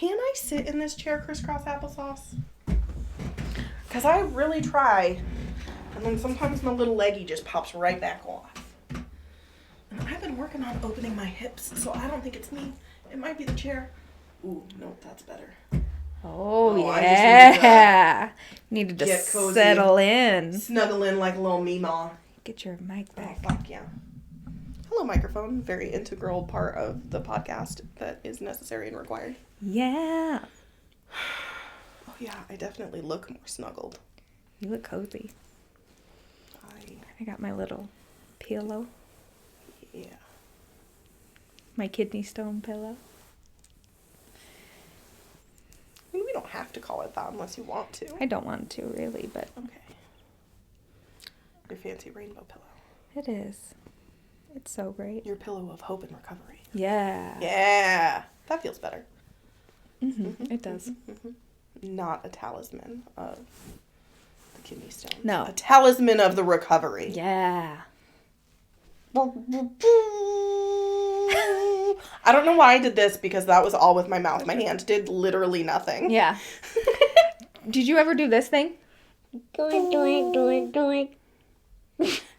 can I sit in this chair crisscross applesauce? Because I really try. And then sometimes my little leggy just pops right back off. And I've been working on opening my hips, so I don't think it's me. It might be the chair. Ooh, no, that's better. Oh yeah. Needed to cozy, settle in. Snuggle in like a little meemaw. Get your mic back. Oh, fuck yeah. Hello, microphone. Very integral part of the podcast that is necessary and required. Yeah. Oh yeah, I definitely look more snuggled. You look cozy. I got my little pillow. Yeah. My kidney stone pillow. I mean, we don't have to call it that unless you want to. I don't want to, really, but... Okay. Your fancy rainbow pillow. It is. It's so great. Your pillow of hope and recovery. Yeah. Yeah. That feels better. Mm-hmm. It does. Not a talisman of the kidney stones. No. A talisman of the recovery. Yeah. I don't know why I did this because that was all with my mouth. My hand did literally nothing. Yeah. Did you ever do this thing? Doink, doink, doink, doink.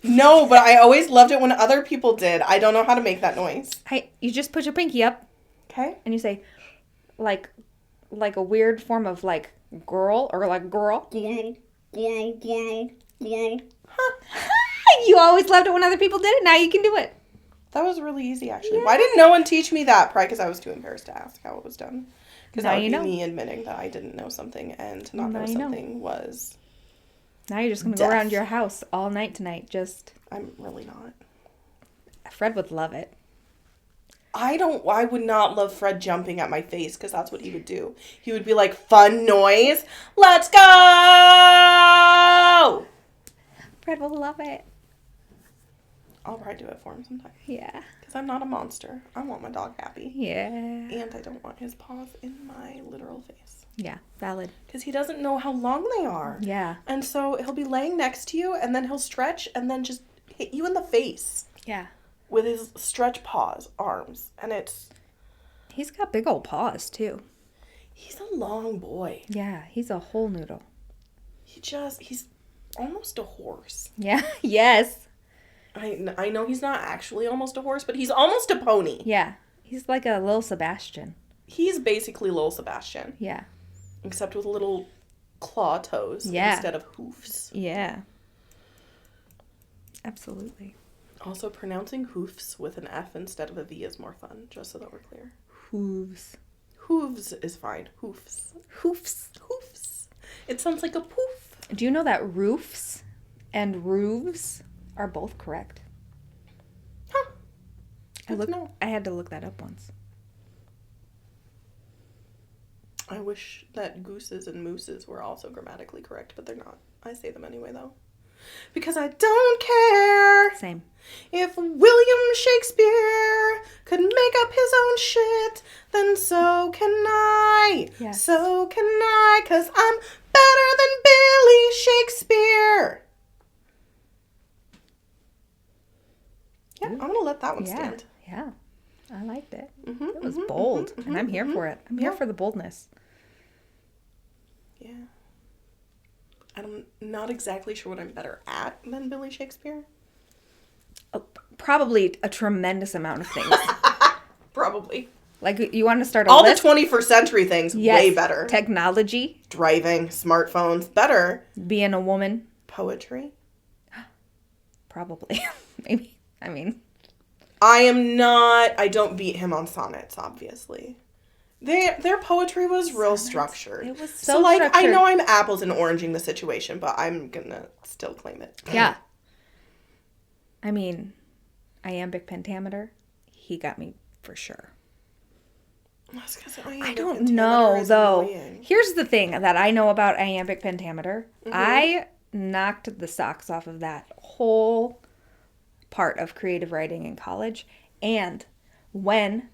No, but I always loved it when other people did. I don't know how to make that noise. You just put your pinky up. Okay. And you say, like a weird form of, like, girl or, like, girl. You always loved it when other people did it. Now you can do it. That was really easy, actually. Yeah. Why didn't no one teach me that? Probably because I was too embarrassed to ask how it was done. Because that would be me admitting that I didn't know something, and to not know something was... Now you're just going to go around your house all night tonight, just... I'm really not. Fred would love it. I would not love Fred jumping at my face, because that's what he would do. He would be like, fun noise, let's go! Fred will love it. I'll probably do it for him sometime. Yeah. Because I'm not a monster. I want my dog happy. Yeah. And I don't want his paws in my literal face. Yeah, valid. Because he doesn't know how long they are. Yeah. And so he'll be laying next to you, and then he'll stretch, and then just hit you in the face. Yeah. With his stretch paws, arms. And it's... He's got big old paws, too. He's a long boy. Yeah, he's a whole noodle. He's almost a horse. Yeah, yes. I know he's not actually almost a horse, but he's almost a pony. Yeah, he's like a little Sebastian. He's basically Lil Sebastian. Yeah. Except with little claw toes instead of hoofs. Yeah. Absolutely. Also, pronouncing hoofs with an F instead of a V is more fun, just so that we're clear. Hooves. Hooves is fine. Hoofs. Hoofs. Hoofs. It sounds like a poof. Do you know that roofs and roofs are both correct? Huh. I had to look that up once. I wish that gooses and mooses were also grammatically correct, but they're not. I say them anyway, though. Because I don't care. Same. If William Shakespeare could make up his own shit, then so can I. Yes. So can I, 'cause I'm better than Billy Shakespeare. Yeah, I'm going to let that one stand. Yeah. I liked it. Mm-hmm, it was bold, and I'm here for it. I'm here for the boldness. Yeah. I'm not exactly sure what I'm better at than Billy Shakespeare. Probably a tremendous amount of things. Probably. Like, you want to start all list? The 21st century things, way better. Technology. Driving, smartphones, better. Being a woman. Poetry. Probably. Maybe. I mean. I don't beat him on sonnets, obviously. Their poetry was real structured. It was so like, structured. I know I'm apples and oranging the situation, but I'm gonna still claim it. Yeah. I mean, iambic pentameter, he got me for sure. I don't know, though. Annoying. Here's the thing that I know about iambic pentameter. Mm-hmm. I knocked the socks off of that whole part of creative writing in college. And when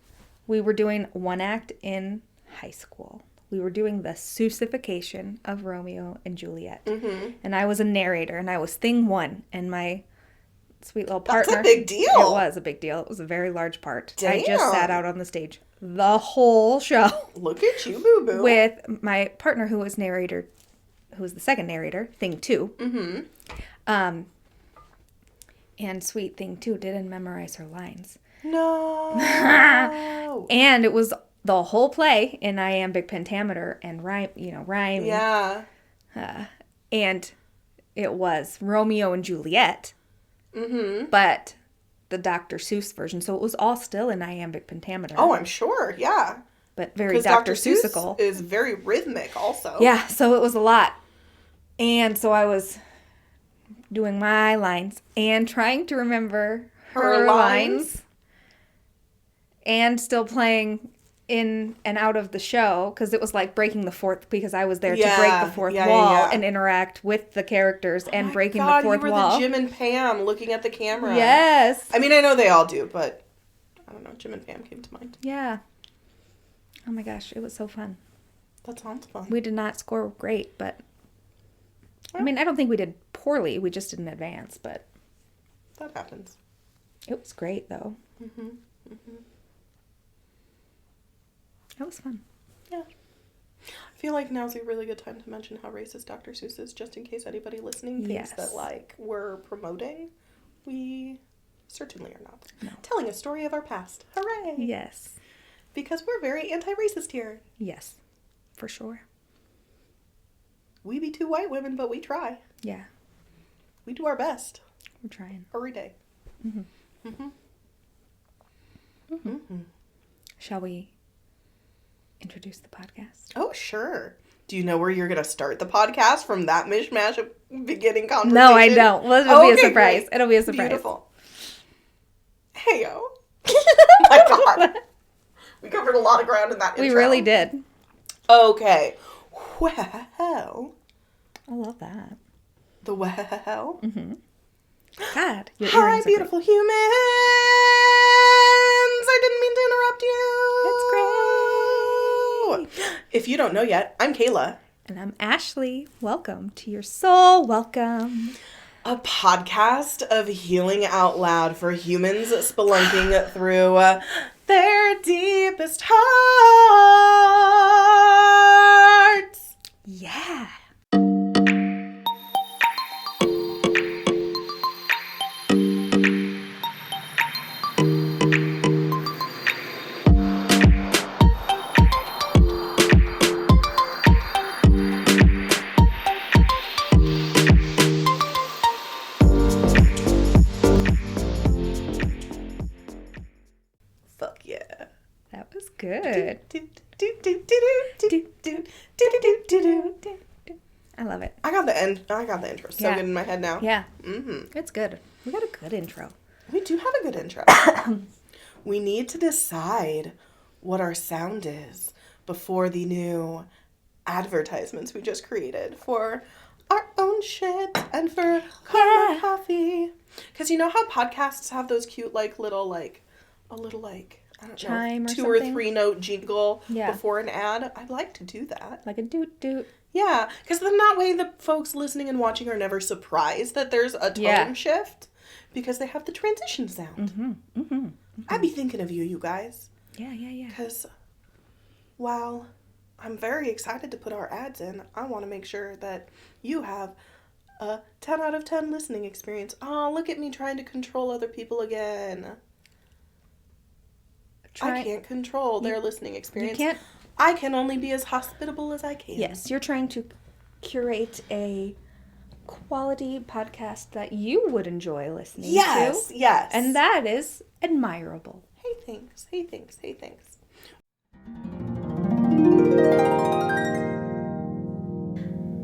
we were doing one act in high school, we were doing the Seussification of Romeo and Juliet. Mm-hmm. And I was a narrator, and I was thing one, and my sweet little partner. That's a big deal. It was a big deal. It was a very large part. Damn. I just sat out on the stage the whole show. Look at you, boo-boo. With my partner who was the second narrator, Thing 2. Mm-hmm. And sweet Thing 2 didn't memorize her lines. No. And it was the whole play in iambic pentameter and rhyme. Yeah. And it was Romeo and Juliet. Mm-hmm. But the Dr. Seuss version. So it was all still in iambic pentameter. Oh, I'm sure. Yeah. But very Dr. Seussical. Is very rhythmic also. Yeah, so it was a lot. And so I was doing my lines and trying to remember her lines. And still playing in and out of the show, because it was like breaking the fourth, because I was there to break the fourth wall and interact with the characters and breaking the fourth wall. You were the Jim and Pam looking at the camera. Yes. I mean, I know they all do, but I don't know. Jim and Pam came to mind. Yeah. Oh my gosh, it was so fun. That sounds fun. We did not score great, but I mean, I don't think we did poorly. We just didn't advance, but that happens. It was great, though. Mm-hmm. Mm-hmm. That was fun. Yeah. I feel like now's a really good time to mention how racist Dr. Seuss is, just in case anybody listening thinks that, like, we're promoting. We certainly are not. No. Telling a story of our past. Hooray! Yes. Because we're very anti-racist here. Yes. For sure. We be two white women, but we try. Yeah. We do our best. We're trying. Every day. Mm-hmm. Mm-hmm. Mm-hmm. Mm-hmm. Shall we introduce the podcast? Oh, sure. Do you know where you're going to start the podcast from that mishmash of beginning conversation? No, I don't. Well, it'll be a surprise. Great. It'll be a surprise. Beautiful. Heyo. My God. We covered a lot of ground in that intro. We really did. Okay. Well. I love that. The well. Mm-hmm. God. Hi, beautiful humans. I didn't mean to interrupt you. It's great. If you don't know yet, I'm Kayla. And I'm Ashley. Welcome to your soul. Welcome. A podcast of healing out loud for humans spelunking through their deepest hearts. Yeah. Fuck yeah. That was good. I love it. I got the intro so good in my head now. Yeah. Mm-hmm. It's good. We got a good intro. We do have a good intro. We need to decide what our sound is before the new advertisements we just created for our own shit and for Karma Coffee. Because you know how podcasts have those cute, like, little, like, I don't Chime know, or 2 something? or 3 note jingle Yeah. before an ad? I'd like to do that. Like a doot doot. Yeah, because then that way the folks listening and watching are never surprised that there's a tone shift because they have the transition sound. Mm-hmm. Mm-hmm. Mm-hmm. I'd be thinking of you guys. Yeah. Because while I'm very excited to put our ads in, I want to make sure that you have a 10 out of 10 listening experience. Oh, look at me trying to control other people again. I can't control their listening experience. You can't. I can only be as hospitable as I can. Yes, you're trying to curate a quality podcast that you would enjoy listening to. Yes. And that is admirable. Hey, thanks.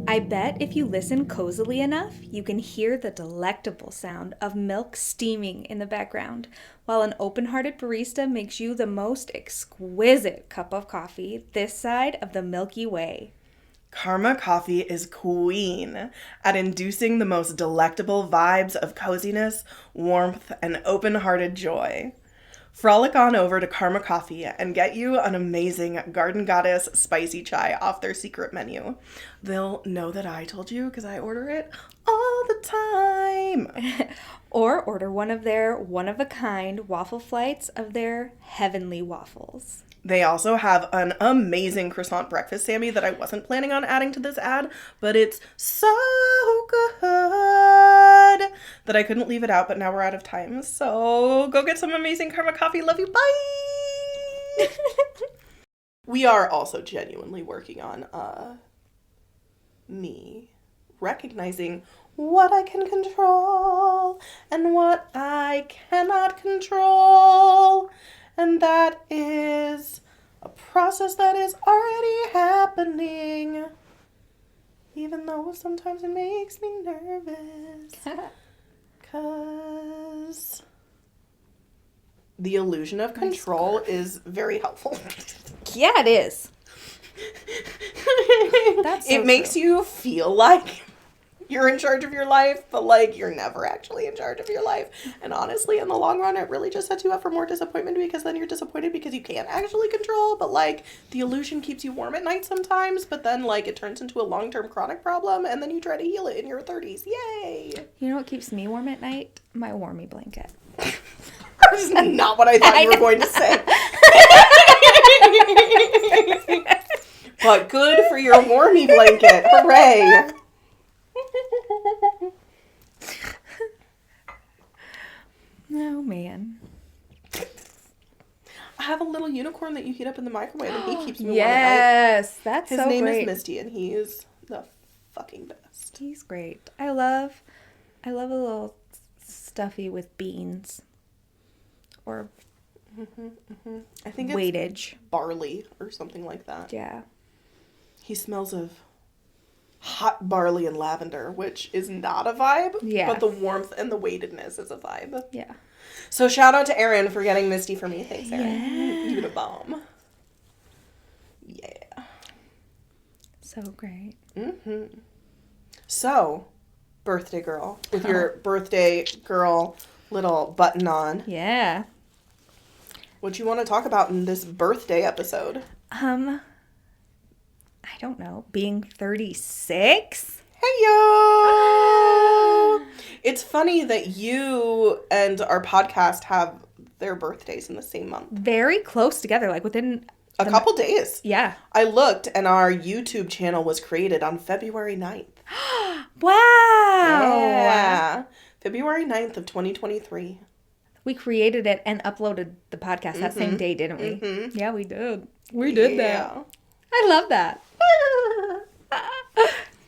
I bet if you listen cozily enough, you can hear the delectable sound of milk steaming in the background, while an open-hearted barista makes you the most exquisite cup of coffee this side of the Milky Way. Karma Coffee is queen at inducing the most delectable vibes of coziness, warmth, and open-hearted joy. frolic on over to Karma Coffee and get you an amazing Garden Goddess spicy chai off their secret menu. They'll know that I told you because I order it all the time. Or order one of their one-of-a-kind waffle flights of their heavenly waffles. They also have an amazing croissant breakfast, Sammy, that I wasn't planning on adding to this ad, but it's so good that I couldn't leave it out, but now we're out of time. So go get some amazing Karma Coffee. Love you. Bye! We are also genuinely working on me recognizing what I can control and what I cannot control. And that is a process that is already happening, even though sometimes it makes me nervous. Because the illusion of control is very helpful. Yeah, it is. That's so it makes you feel like you're in charge of your life, but like you're never actually in charge of your life. And honestly, in the long run, it really just sets you up for more disappointment, because then you're disappointed because you can't actually control, but like the illusion keeps you warm at night sometimes, but then like it turns into a long-term chronic problem, and then you try to heal it in your 30s. Yay! You know what keeps me warm at night? My warmy blanket. That's not what I thought you were going to say. But good for your warmy blanket. Hooray! Oh, man. I have a little unicorn that you heat up in the microwave, and he keeps me warm at Yes, that's night. so His name great. is Misty, and he is the fucking best. He's great. I love a little stuffy with beans or I think it's weightage. barley or something like that. Yeah. He smells of hot barley and lavender, which is not a vibe. Yeah. But the warmth and the weightedness is a vibe. Yeah. So shout out to Erin for getting Misty for me. Thanks, Erin. Yeah. You're the bomb. Yeah. So great. So, birthday girl, with your birthday girl little button on, Yeah. what you want to talk about in this birthday episode? I don't know. Being 36? Hey, yo! It's funny that you and our podcast have their birthdays in the same month. Very close together, like within A couple days. Yeah. I looked, and our YouTube channel was created on February 9th. Wow. Yeah. February 9th of 2023. We created it and uploaded the podcast that same day, didn't we? Yeah, we did. We did that. I love that.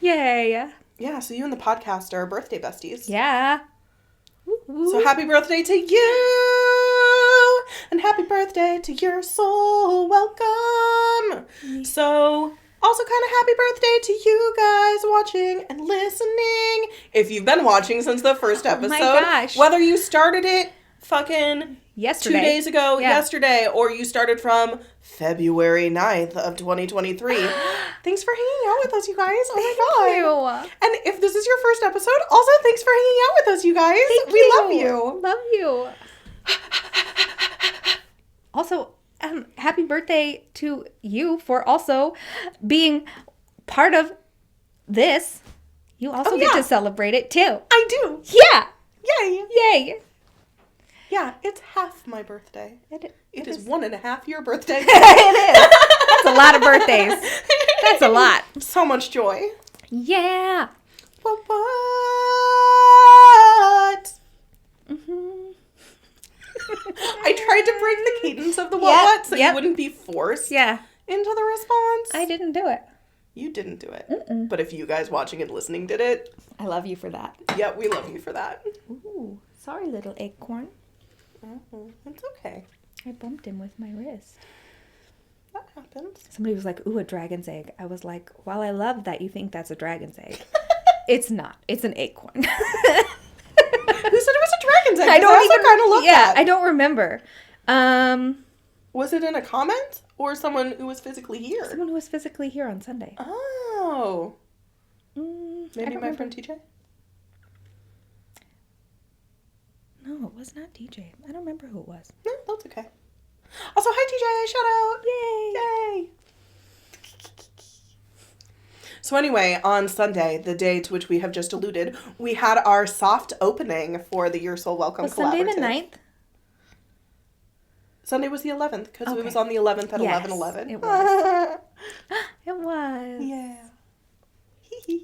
Yay. Yeah, so you and the podcast are birthday besties. Yeah. So happy birthday to you! And happy birthday to your soul. Welcome! So, also kind of happy birthday to you guys watching and listening. If you've been watching since the first episode. my gosh. Whether you started it fucking Yesterday. 2 days ago, Yeah. yesterday, or you started from February 9th of 2023. Thanks for hanging out with us, you guys. Oh my god. And if this is your first episode, also thanks for hanging out with us, you guys. We love you. Love you. Also, happy birthday to you for also being part of this. You also get to celebrate it too. I do. Yeah. Yay. Yay. Yeah, it's half my birthday. It is 1.5 your birthday. It is. That's a lot of birthdays. That's a lot. So much joy. Yeah. What? I tried to break the cadence of the what so you wouldn't be forced into the response. I didn't do it. You didn't do it. But if you guys watching and listening did it. I love you for that. Yeah, we love you for that. Ooh, sorry, little acorn. It's okay. I bumped him with my wrist. That happens. Somebody was like, ooh, a dragon's egg. I was like, well, I love that you think that's a dragon's egg. It's not. It's an acorn. Who said it was a dragon's egg? I don't even kind of look that. I don't remember. Was it in a comment or someone who was physically here? Someone who was physically here on Sunday. Oh. Maybe my remember. friend TJ? No, it was not DJ. I don't remember who it was. No, that's okay. Also, hi TJ, shout out! Yay! Yay! So anyway, on Sunday, the day to which we have just alluded, we had our soft opening for the Your Soul Welcome Was Collaborative. Sunday the 9th? Sunday was the 11th, because Okay. it was on the 11th at Yes, 11:11. it was. It was. Yeah.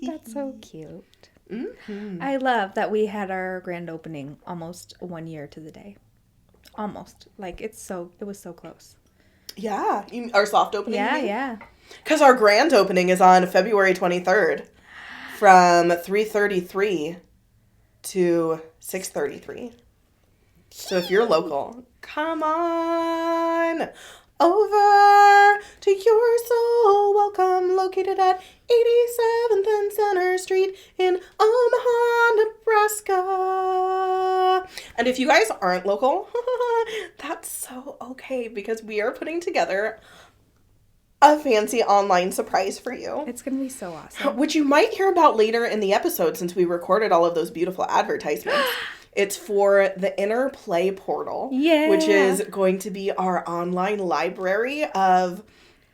That's so cute. Mm-hmm. I love that we had our grand opening almost 1 year to the day. Almost. Like, it was so close. Yeah. Our soft opening? Yeah, you mean? yeah. Because our grand opening is on February 23rd from 3:33 to 6:33. So if you're local, come on over to Your Soul Welcome, located at 87th and Center Street in Omaha, Nebraska. And if you guys aren't local, that's so okay, because we are putting together a fancy online surprise for you. It's going to be so awesome. Which you might hear about later in the episode, since we recorded all of those beautiful advertisements. It's for the Inner Play portal, Yeah. which is going to be our online library of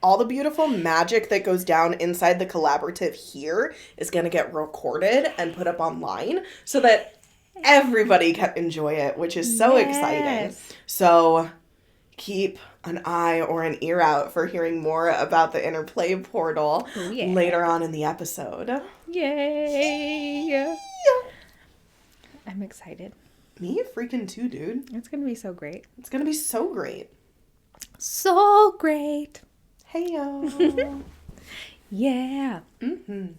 all the beautiful magic that goes down inside the collaborative here is going to get recorded and put up online so that everybody can enjoy it, which is so exciting. Yes. So keep an eye or an ear out for hearing more about the Inner Play portal later on in the episode. Yay! I'm excited. Me freaking too, dude. It's going to be so great. It's going to be so great. So great. Hey, yo. Yeah. Mm-hmm.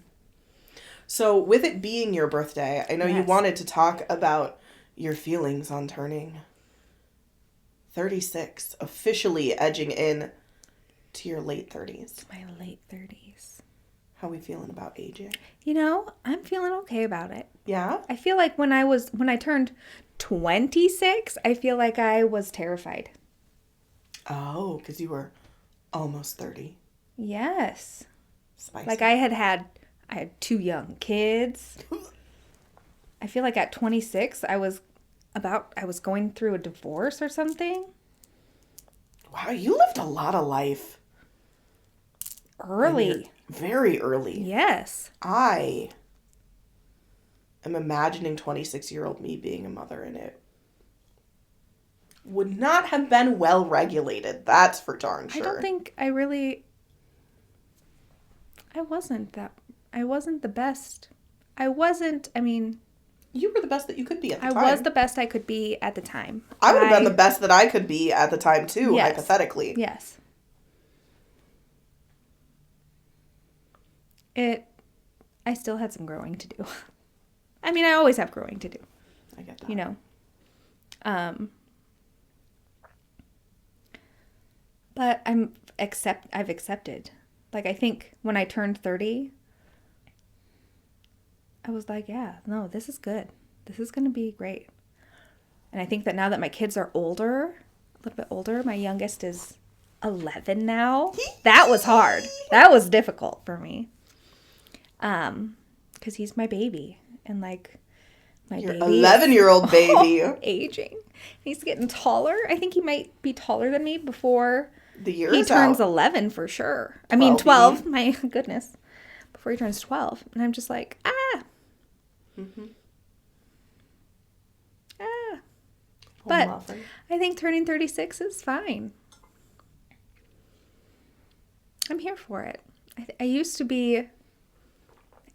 So with it being your birthday, I know you wanted to talk about your feelings on turning 36, officially edging in to your late 30s. My late 30s. How we feeling about aging? You know, I'm feeling okay about it. Yeah? I feel like when I turned 26, I feel like I was terrified. Oh, because you were almost 30. Yes. Spicy. Like I had 2 young kids. I feel like at 26, I was going through a divorce or something. Wow, you lived a lot of life. Early. Very early. Yes. I am imagining 26-year-old me being a mother, and it would not have been well regulated. That's for darn sure. I don't think I wasn't the best. You were the best that you could be at the time. I was the best I could be at the time. I would have been the best that I could be at the time, too, Yes. hypothetically. Yes. I still had some growing to do. I mean, I always have growing to do. I get that. You know. But I've accepted. Like, I think when I turned 30, I was like, yeah, no, this is good. This is going to be great. And I think that now that my kids are older, a little bit older, my youngest is 11 now. That was hard. That was difficult for me. Because he's my baby. And, like, my Your baby 11-year-old baby. Aging. He's getting taller. I think he might be taller than me before The year he is turns out. 11 for sure. I mean, 12. 12. My goodness. Before he turns 12. And I'm just like, Mm-hmm. But Muffin. I think turning 36 is fine. I'm here for it. I used to be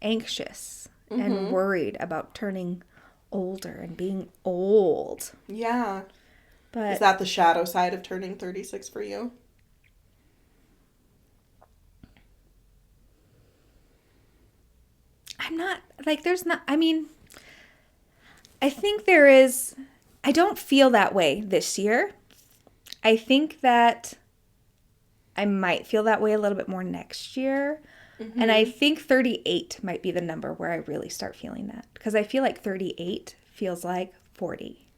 anxious and worried about turning older and being old. Yeah. But Is that the shadow side of turning 36 for you? I'm not, like, there's not, I mean, I think there is, I don't feel that way this year. I think that I might feel that way a little bit more next year. Mm-hmm. And I think 38 might be the number where I really start feeling that. Because I feel like 38 feels like 40.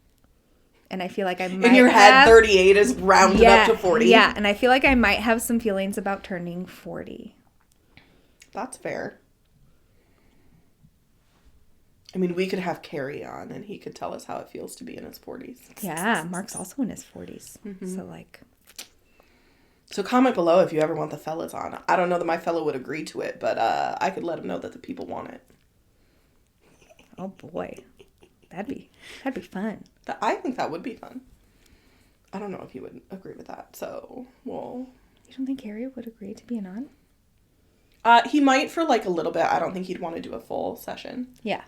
And I feel like I might In your head, 38 is rounded up to 40. Yeah, and I feel like I might have some feelings about turning 40. That's fair. I mean, we could have Carrie on, and he could tell us how it feels to be in his 40s. Yeah, Mark's also in his 40s. So, like... So comment below if you ever want the fellas on. I don't know that my fellow would agree to it, but I could let him know that the people want it. Oh, boy. That'd be fun. I think that would be fun. I don't know if he would agree with that, so, well... You don't think Harry would agree to being on? He might for, like, a little bit. I don't think he'd want to do a full session. Yeah.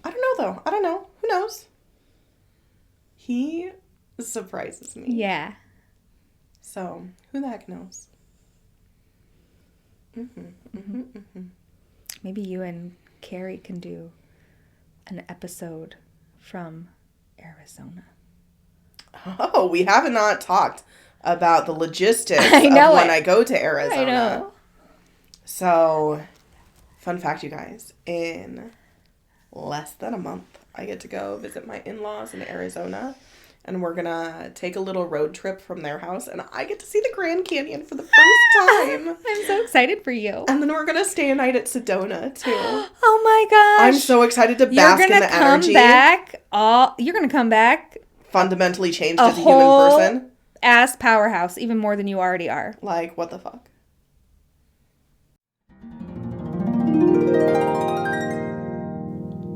I don't know, though. I don't know. Who knows? He surprises me. Yeah. So, who the heck knows? Maybe you and Carrie can do an episode from Arizona. Oh, we have not talked about the logistics of when I go to Arizona. I know. So, fun fact, you guys. In less than a month, I get to go visit my in-laws in Arizona. And we're going to take a little road trip from their house. And I get to see the Grand Canyon for the first time. I'm so excited for you. And then we're going to stay a night at Sedona, too. Oh, my gosh. I'm so excited to bask in the energy. You're going to come back. Fundamentally changed as a human person. Ass powerhouse, even more than you already are. Like, what the fuck?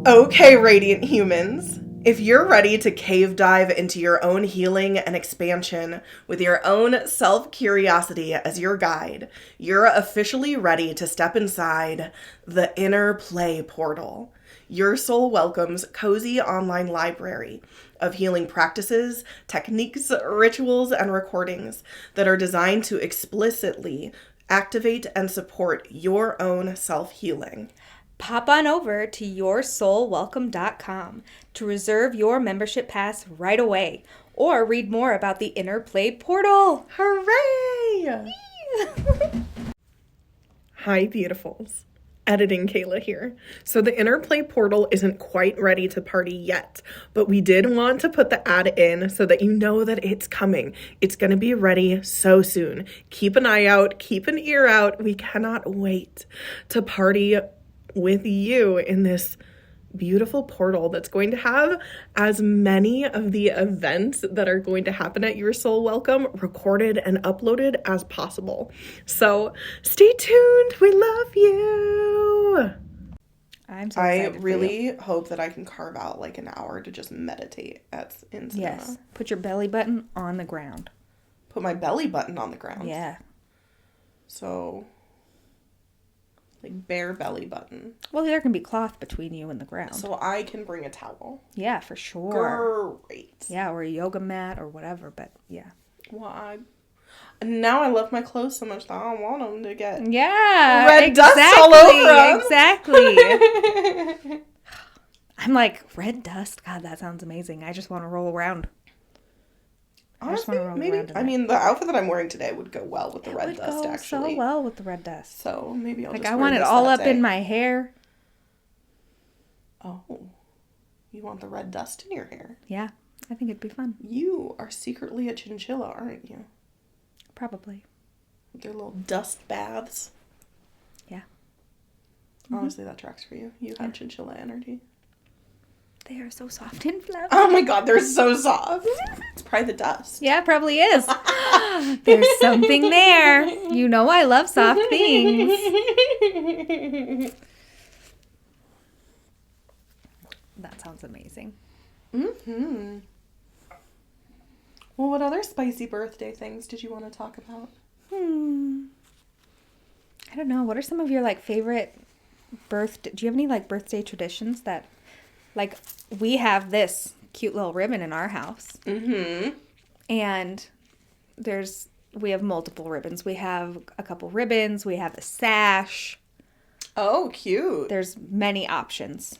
Okay, radiant humans. If you're ready to cave dive into your own healing and expansion with your own self-curiosity as your guide, you're officially ready to step inside the Inner Play Portal. Your soul welcomes cozy online library of healing practices, techniques, rituals, and recordings that are designed to explicitly activate and support your own self-healing. Pop on over to yoursoulwelcome.com to reserve your membership pass right away or read more about the Inner Play Portal. Hooray! Hi, beautifuls. Editing Kayla here. So the Inner Play Portal isn't quite ready to party yet, but we did want to put the ad in so that you know that it's coming. It's going to be ready so soon. Keep an eye out, keep an ear out. We cannot wait to party with you in this beautiful portal that's going to have as many of the events that are going to happen at Your Soul Welcome recorded and uploaded as possible. So stay tuned. We love you. I'm so excited. I really hope that I can carve out like an hour to just meditate in Sedona. Yes. Put your belly button on the ground. Put my belly button on the ground. Yeah. So, like bare belly button. Well, there can be cloth between you and the ground. So I can bring a towel. Yeah, for sure. Great. Yeah, or a yoga mat or whatever, but yeah. Well, now I love my clothes so much that I don't want them to get red dust all over them. Exactly. I'm like, red dust? God, that sounds amazing. I just want to roll around. Honestly, maybe. I mean, the outfit that I'm wearing today would go well with the red dust, actually. So well with the red dust. So maybe I'll just I wear want it this all that up day. in my hair. Oh, you want the red dust in your hair? Yeah, I think it'd be fun. You are secretly a chinchilla, aren't you? Probably. With their little dust baths. Yeah. Honestly, that tracks for you. You have chinchilla energy. They are so soft and fluffy. Oh my god, they're so soft. It's probably the dust. Yeah, probably is. There's something there. You know I love soft things. That sounds amazing. Mm-hmm. Well, what other spicy birthday things did you want to talk about? I don't know. What are some of your like favorite do you have any like birthday traditions that like we have this cute little ribbon in our house. Mm-hmm. And we have multiple ribbons. We have a couple ribbons. We have a sash. Oh, cute. There's many options.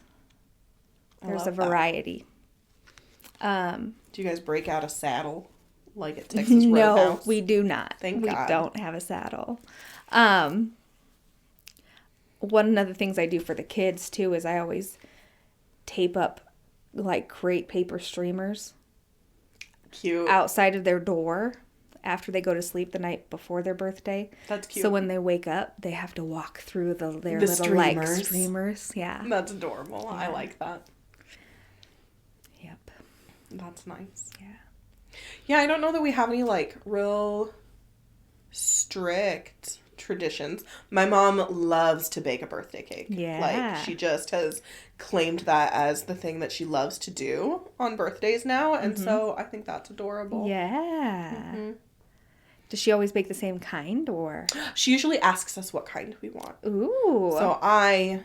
There's a variety. Do you guys break out a saddle like at Texas Roadhouse? No, we do not. Thank God. We don't have a saddle. One of the things I do for the kids too is I always tape up like crepe paper streamers cute outside of their door after they go to sleep the night before their birthday. That's cute. So when they wake up, they have to walk through their The little streamers. like streamers. Yeah. That's adorable. Yeah. I like that. Yep. That's nice. Yeah. Yeah, I don't know that we have any like real strict traditions. My mom loves to bake a birthday cake. Yeah. Like she just has claimed that as the thing that she loves to do on birthdays now, and so I think that's adorable. Yeah. Does she always bake the same kind or? She usually asks us what kind we want. Ooh. So I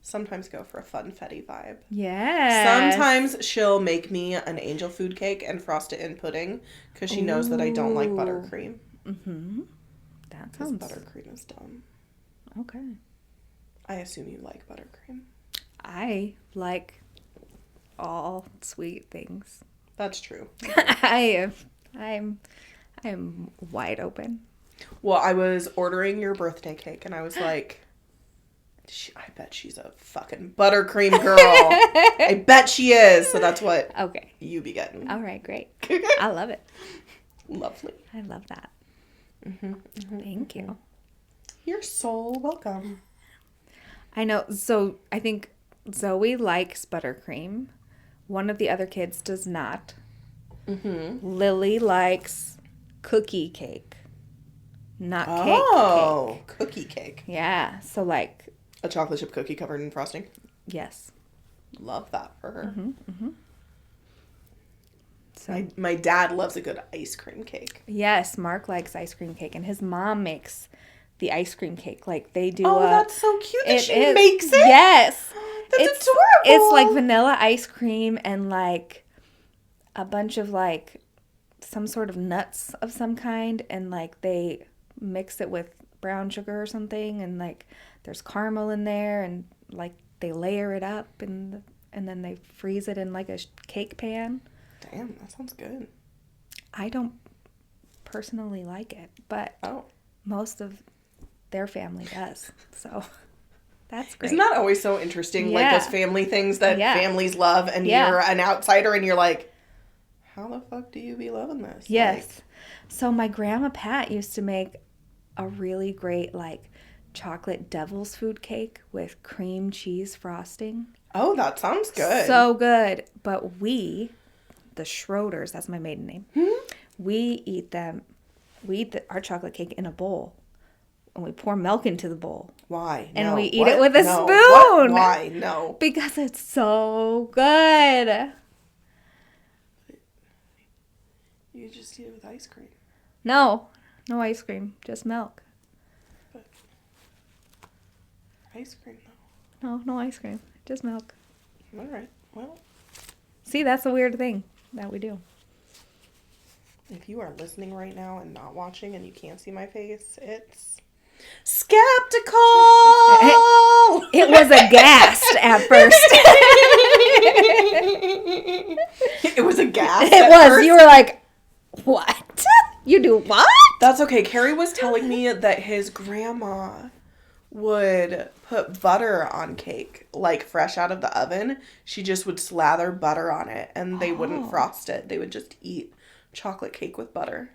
sometimes go for a funfetti vibe. Yeah. Sometimes she'll make me an angel food cake and frost it in pudding because she knows that I don't like buttercream. Mm-hmm. That Because sounds... buttercream is dumb. Okay. I assume you like buttercream. I like all sweet things. That's true. I'm wide open. Well, I was ordering your birthday cake and I was like, I bet she's a fucking buttercream girl. I bet she is. So that's what Okay. you be getting. All right, great. I love it. Lovely. I love that. Thank you. You're so welcome. I know. So I think Zoe likes buttercream. One of the other kids does not. Lily likes cookie cake, not cake. Cookie cake. Yeah. So like, A chocolate chip cookie covered in frosting. yes. Love that for her. So My dad loves a good ice cream cake. yes, Mark likes ice cream cake, and his mom makes the ice cream cake. Like they do. Oh, that's so cute that it she is- makes it. Yes. That's adorable. It's like vanilla ice cream and like a bunch of like some sort of nuts of some kind, and like they mix it with brown sugar or something, and like there's caramel in there, and like they layer it up and then they freeze it in like a cake pan. Damn, that sounds good. I don't personally like it, but most of their family does. So that's great. Isn't that always so interesting? Yeah. Like those family things that Yeah. families love, and Yeah. you're an outsider, and you're like, how the fuck do you be loving this? Yes. So my grandma Pat used to make a really great like chocolate devil's food cake with cream cheese frosting. Oh, that sounds good. So good. But we, the Schroeders, that's my maiden name, we eat our chocolate cake in a bowl. And we pour milk into the bowl. Why? And No. we eat What? it with a No. spoon. What? Why? No. Because it's so good. You just eat it with ice cream. No ice cream, just milk. But ice cream, though. No ice cream, just milk. All right. Well, See, that's a weird thing that we do. if you are listening right now and not watching and you can't see my face, it's skeptical. It was aghast at first. It was a gas. It was. You were like, what? You do what? That's okay. Carrie was telling me that his grandma would put butter on cake, like fresh out of the oven. She just would slather butter on it, and they wouldn't frost it. They would just eat chocolate cake with butter.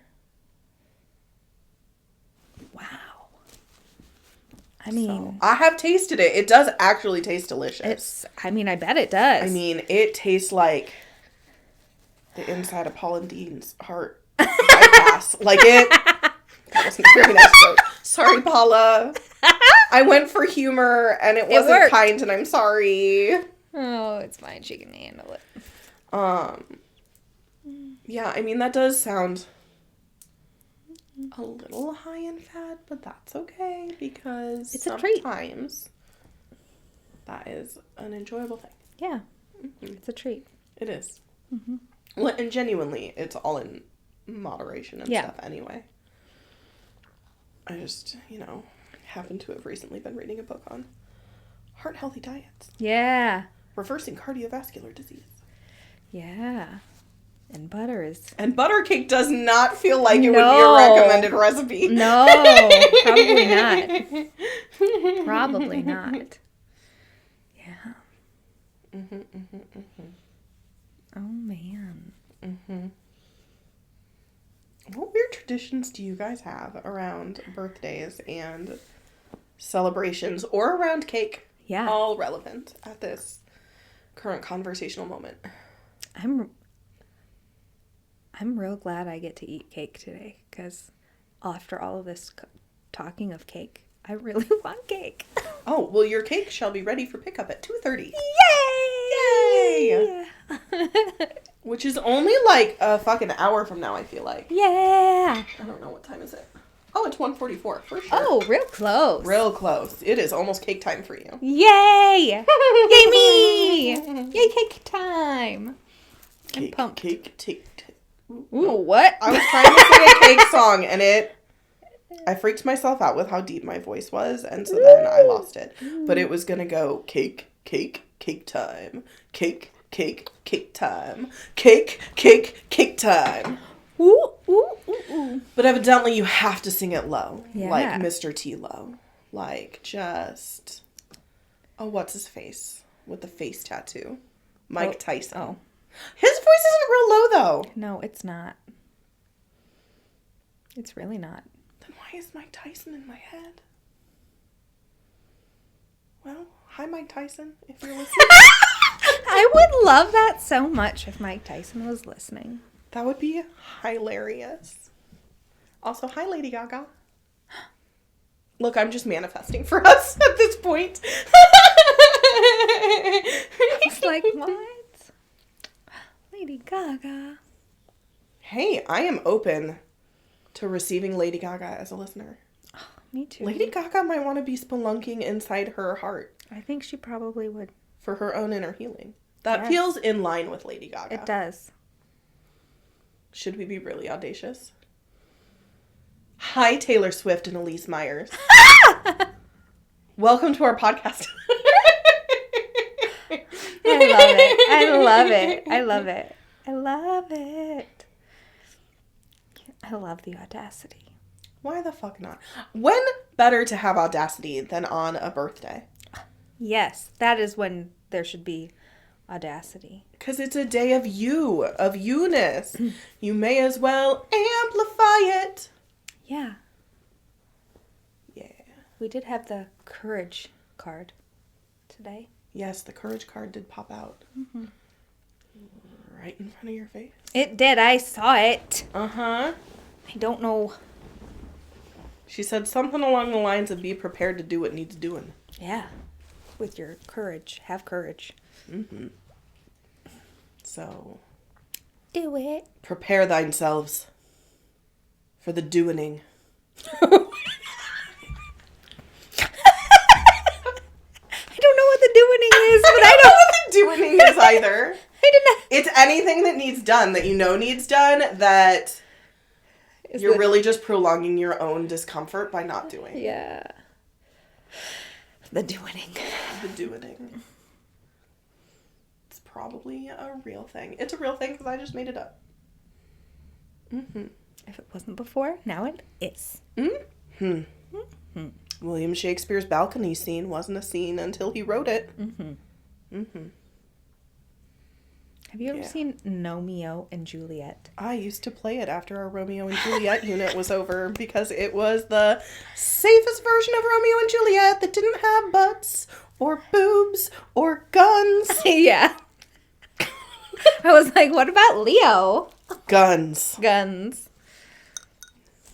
Wow. I mean, So, I have tasted it. It does actually taste delicious. I bet it does. I mean, it tastes like the inside of Paul and Dean's heart bypass. Like it. That wasn't a very nice joke. Sorry, Paula. I went for humor and it wasn't worked. kind, and I'm sorry. Oh, it's fine. She can handle it. Yeah, I mean, that does sound a little high in fat, but that's okay because It's a treat. sometimes that is an enjoyable thing. Yeah. It's a treat. It is. Well, and genuinely, it's all in moderation and stuff anyway. I just, happen to have recently been reading a book on heart-healthy diets. Yeah. Reversing cardiovascular disease. Yeah. And butter is... And butter cake does not feel like it would be No. a recommended recipe. No, probably not. Probably not. Yeah. Oh, man. What weird traditions do you guys have around birthdays and celebrations or around cake? Yeah. All relevant at this current conversational moment. I'm real glad I get to eat cake today, because after all of this talking of cake, I really want cake. Oh, well, your cake shall be ready for pickup at 2:30. Yay! Which is only like a fucking hour from now, I feel like. Yeah! I don't know, what time is it? Oh, it's 1:44, for sure. Oh, real close. Real close. It is almost cake time for you. Yay! Yay me! Yay cake time! I'm pumped. Cake. Ooh, what? I was trying to sing a cake song, and I freaked myself out with how deep my voice was, and so then I lost it. But it was gonna go cake time. Cake time. Cake time. Ooh, ooh, ooh, ooh. But evidently you have to sing it low. Yeah. Like Mr. T low. Like just... Oh, what's his face? With the face tattoo. Mike Tyson. Oh. His voice isn't real low, though. No, it's not. It's really not. Then why is Mike Tyson in my head? Well, hi Mike Tyson, if you're listening. I would love that so much if Mike Tyson was listening. That would be hilarious. Also, hi Lady Gaga. Look, I'm just manifesting for us at this point. It's like, what? Lady Gaga. Hey, I am open to receiving Lady Gaga as a listener. Me too. Lady Gaga might want to be spelunking inside her heart I think she probably would. for her own inner healing. That Yes. feels in line with Lady Gaga. It does. Should we be really audacious? Hi, Taylor Swift and Elise Myers. Welcome to our podcast. I love it. I love it. I love it. I love the audacity. Why the fuck not? When better to have audacity than on a birthday? Yes, that is when there should be audacity. Because it's a day of you-ness. You may as well amplify it. Yeah. Yeah. We did have the courage card today. Yes, the courage card did pop out. Mm-hmm. Right in front of your face. It did. I saw it. Uh-huh. I don't know. She said something along the lines of be prepared to do what needs doing. Yeah. With your courage. Have courage. Mm-hmm. So. Do it. Prepare themselves for the doing. I don't know what the doing is, but I don't know what the doing is either. I did not. It's anything that needs done, that you know needs done, that you're really just prolonging your own discomfort by not doing. Yeah. The doing. The doing. It's probably a real thing. It's a real thing because I just made it up. Mm-hmm. If it wasn't before, now it is. Mm-hmm. Mm-hmm. William Shakespeare's balcony scene wasn't a scene until he wrote it. Mm-hmm. Mm-hmm. Have you ever seen Romeo and Juliet? I used to play it after our Romeo and Juliet unit was over because it was the safest version of Romeo and Juliet that didn't have butts or boobs or guns. Yeah. I was like, what about Leo? Guns.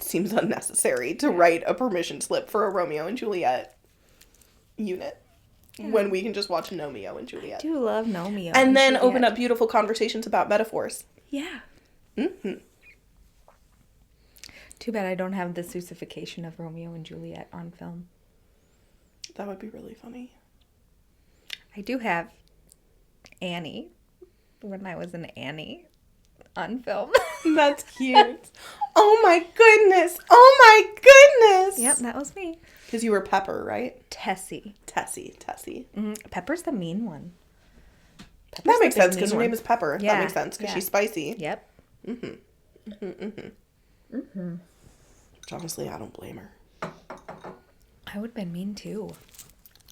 Seems unnecessary to write a permission slip for a Romeo and Juliet unit. Yeah. When we can just watch Romeo and Juliet. I do love Romeo. And then Juliet. Open up beautiful conversations about metaphors. Yeah. Mm-hmm. Too bad I don't have the Seussification of Romeo and Juliet on film. That would be really funny. I do have Annie, when I was an Annie on film. That's cute. Oh my goodness. Oh my goodness. Yep, that was me. Because you were Pepper, right? Tessie. Mm-hmm. Pepper's the mean one. Pepper's that makes sense because her name is Pepper. Yeah. That makes sense because she's spicy. Yep. Mm-hmm. Mm-hmm. Mm-hmm. Mm-hmm. Which honestly, I don't blame her. I would have been mean too.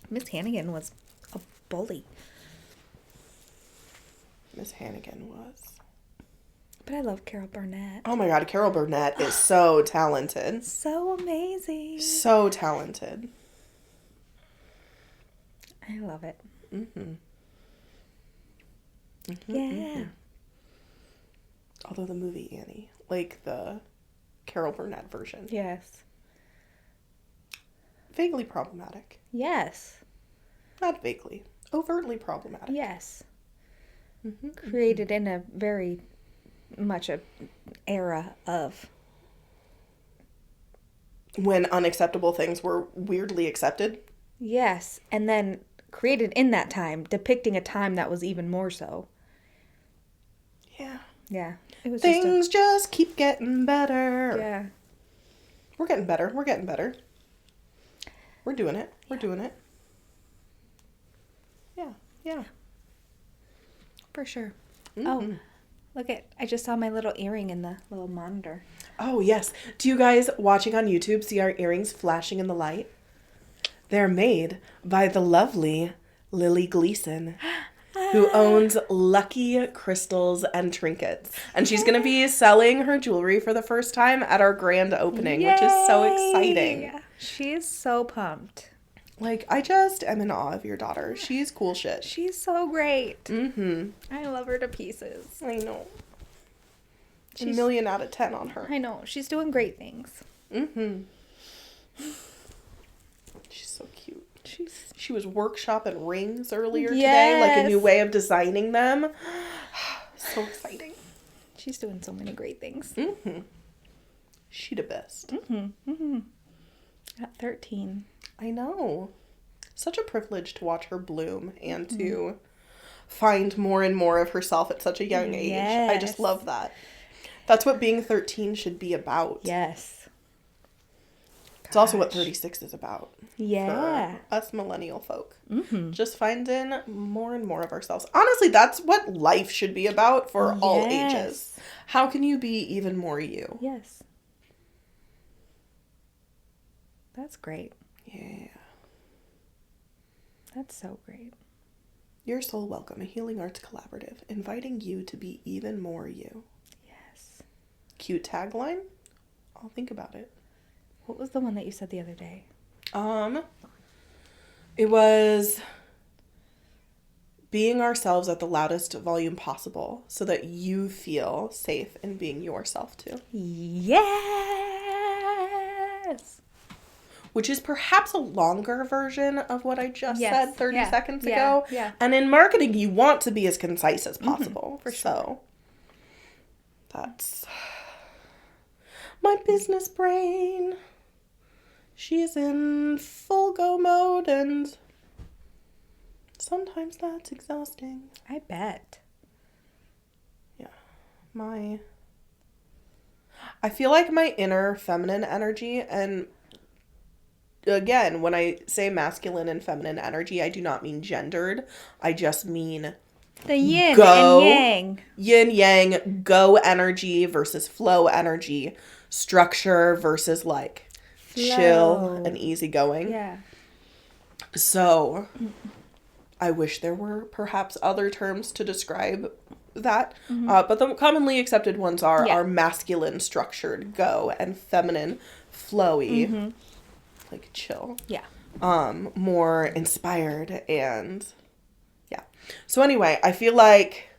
Miss Hannigan was a bully. Miss Hannigan was. But I love Carol Burnett. Oh my God, Carol Burnett is so talented. So amazing. So talented. I love it. Yeah. Although the movie Annie, like the Carol Burnett version, Yes. vaguely problematic. Yes. Not vaguely, overtly problematic. Yes. Created in a very much a era of When unacceptable things were weirdly accepted. yes, and then created in that time, depicting a time that was even more so. Yeah. Yeah. It was Things just keep getting better. yeah. We're getting better. We're getting better. We're doing it. We're doing it. Yeah. Yeah. For sure. Oh, look I just saw my little earring in the little monitor. Oh, yes. Do you guys watching on YouTube see our earrings flashing in the light? They're made by the lovely Lily Gleason, who owns Lucky Crystals and Trinkets. And she's going to be selling her jewelry for the first time at our grand opening, which is so exciting. She is so pumped. Like, I just am in awe of your daughter. She's cool shit. She's so great. I love her to pieces. I know. She's, a million out of 10 on her. I know. She's doing great things. She's so cute. She's She was workshopping rings earlier today, like a new way of designing them. So exciting. She's doing so many great things. She the best. At 13. I know. Such a privilege to watch her bloom and to find more and more of herself at such a young age. I just love that. That's what being 13 should be about. Yes. It's also what 36 is about. Yeah. For us millennial folk. Just finding more and more of ourselves. Honestly, that's what life should be about for all ages. How can you be even more you? Yes. That's great. Yeah. That's so great. Your Soul Welcome, a healing arts collaborative, inviting you to be even more you. Yes. Cute tagline? I'll think about it. What was the one that you said the other day? It was being ourselves at the loudest volume possible so that you feel safe in being yourself too. Yes. Which is perhaps a longer version of what I just said 30 seconds ago. Yeah. And in marketing, you want to be as concise as possible. For sure. So that's my business brain. She's in full go mode, and sometimes that's exhausting. I bet. Yeah. I feel like my inner feminine energy, and again, when I say masculine and feminine energy, I do not mean gendered. I just mean the yin and yang. Yin yang, go energy versus flow energy, structure versus like chill and easygoing. Yeah. So I wish there were perhaps other terms to describe that. But the commonly accepted ones are masculine, structured, go, and feminine, flowy, like chill. Yeah. More inspired and yeah. So anyway, I feel like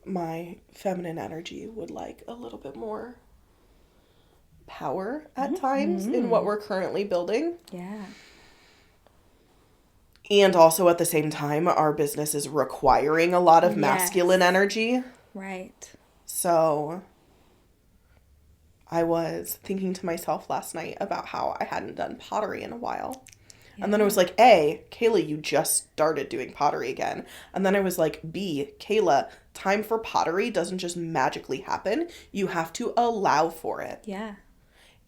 my feminine energy would like a little bit more power at times in what we're currently building. Yeah. And also at the same time, our business is requiring a lot of masculine energy. Right. So I was thinking to myself last night about how I hadn't done pottery in a while. Yeah. And then I was like, A, Kayla, you just started doing pottery again. And then I was like, B, Kayla, time for pottery doesn't just magically happen. You have to allow for it. Yeah.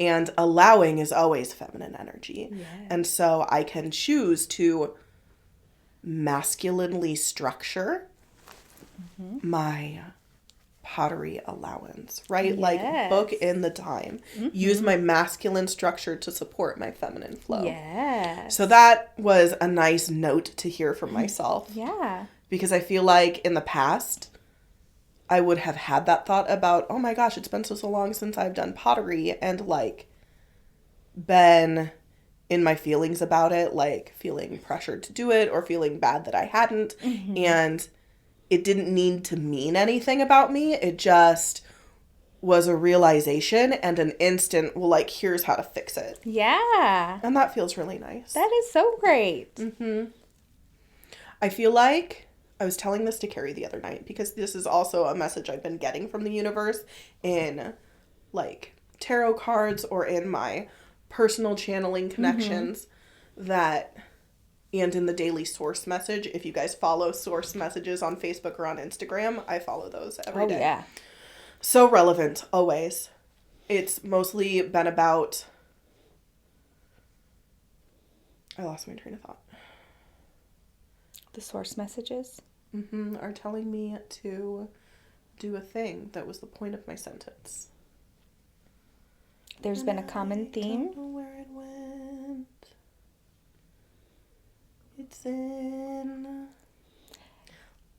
And allowing is always feminine energy. Yes. And so I can choose to masculinely structure my pottery allowance, right? Yes. Like book in the time. Use my masculine structure to support my feminine flow. Yes. So that was a nice note to hear from myself. Yeah. Because I feel like in the past, I would have had that thought about, oh my gosh, it's been so long since I've done pottery, and like been in my feelings about it, like feeling pressured to do it or feeling bad that I hadn't. And it didn't need to mean anything about me. It just was a realization and an instant, well, like, here's how to fix it. Yeah. And that feels really nice. That is so great. I feel like I was telling this to Carrie the other night, because this is also a message I've been getting from the universe in, like, tarot cards or in my personal channeling connections, that, and in the daily source message. If you guys follow source messages on Facebook or on Instagram, I follow those every day. Yeah. So relevant, always. It's mostly been about... I lost my train of thought. The source messages? Are telling me to do a thing. That was the point of my sentence. There's been a common theme. I don't know where it went. It's in...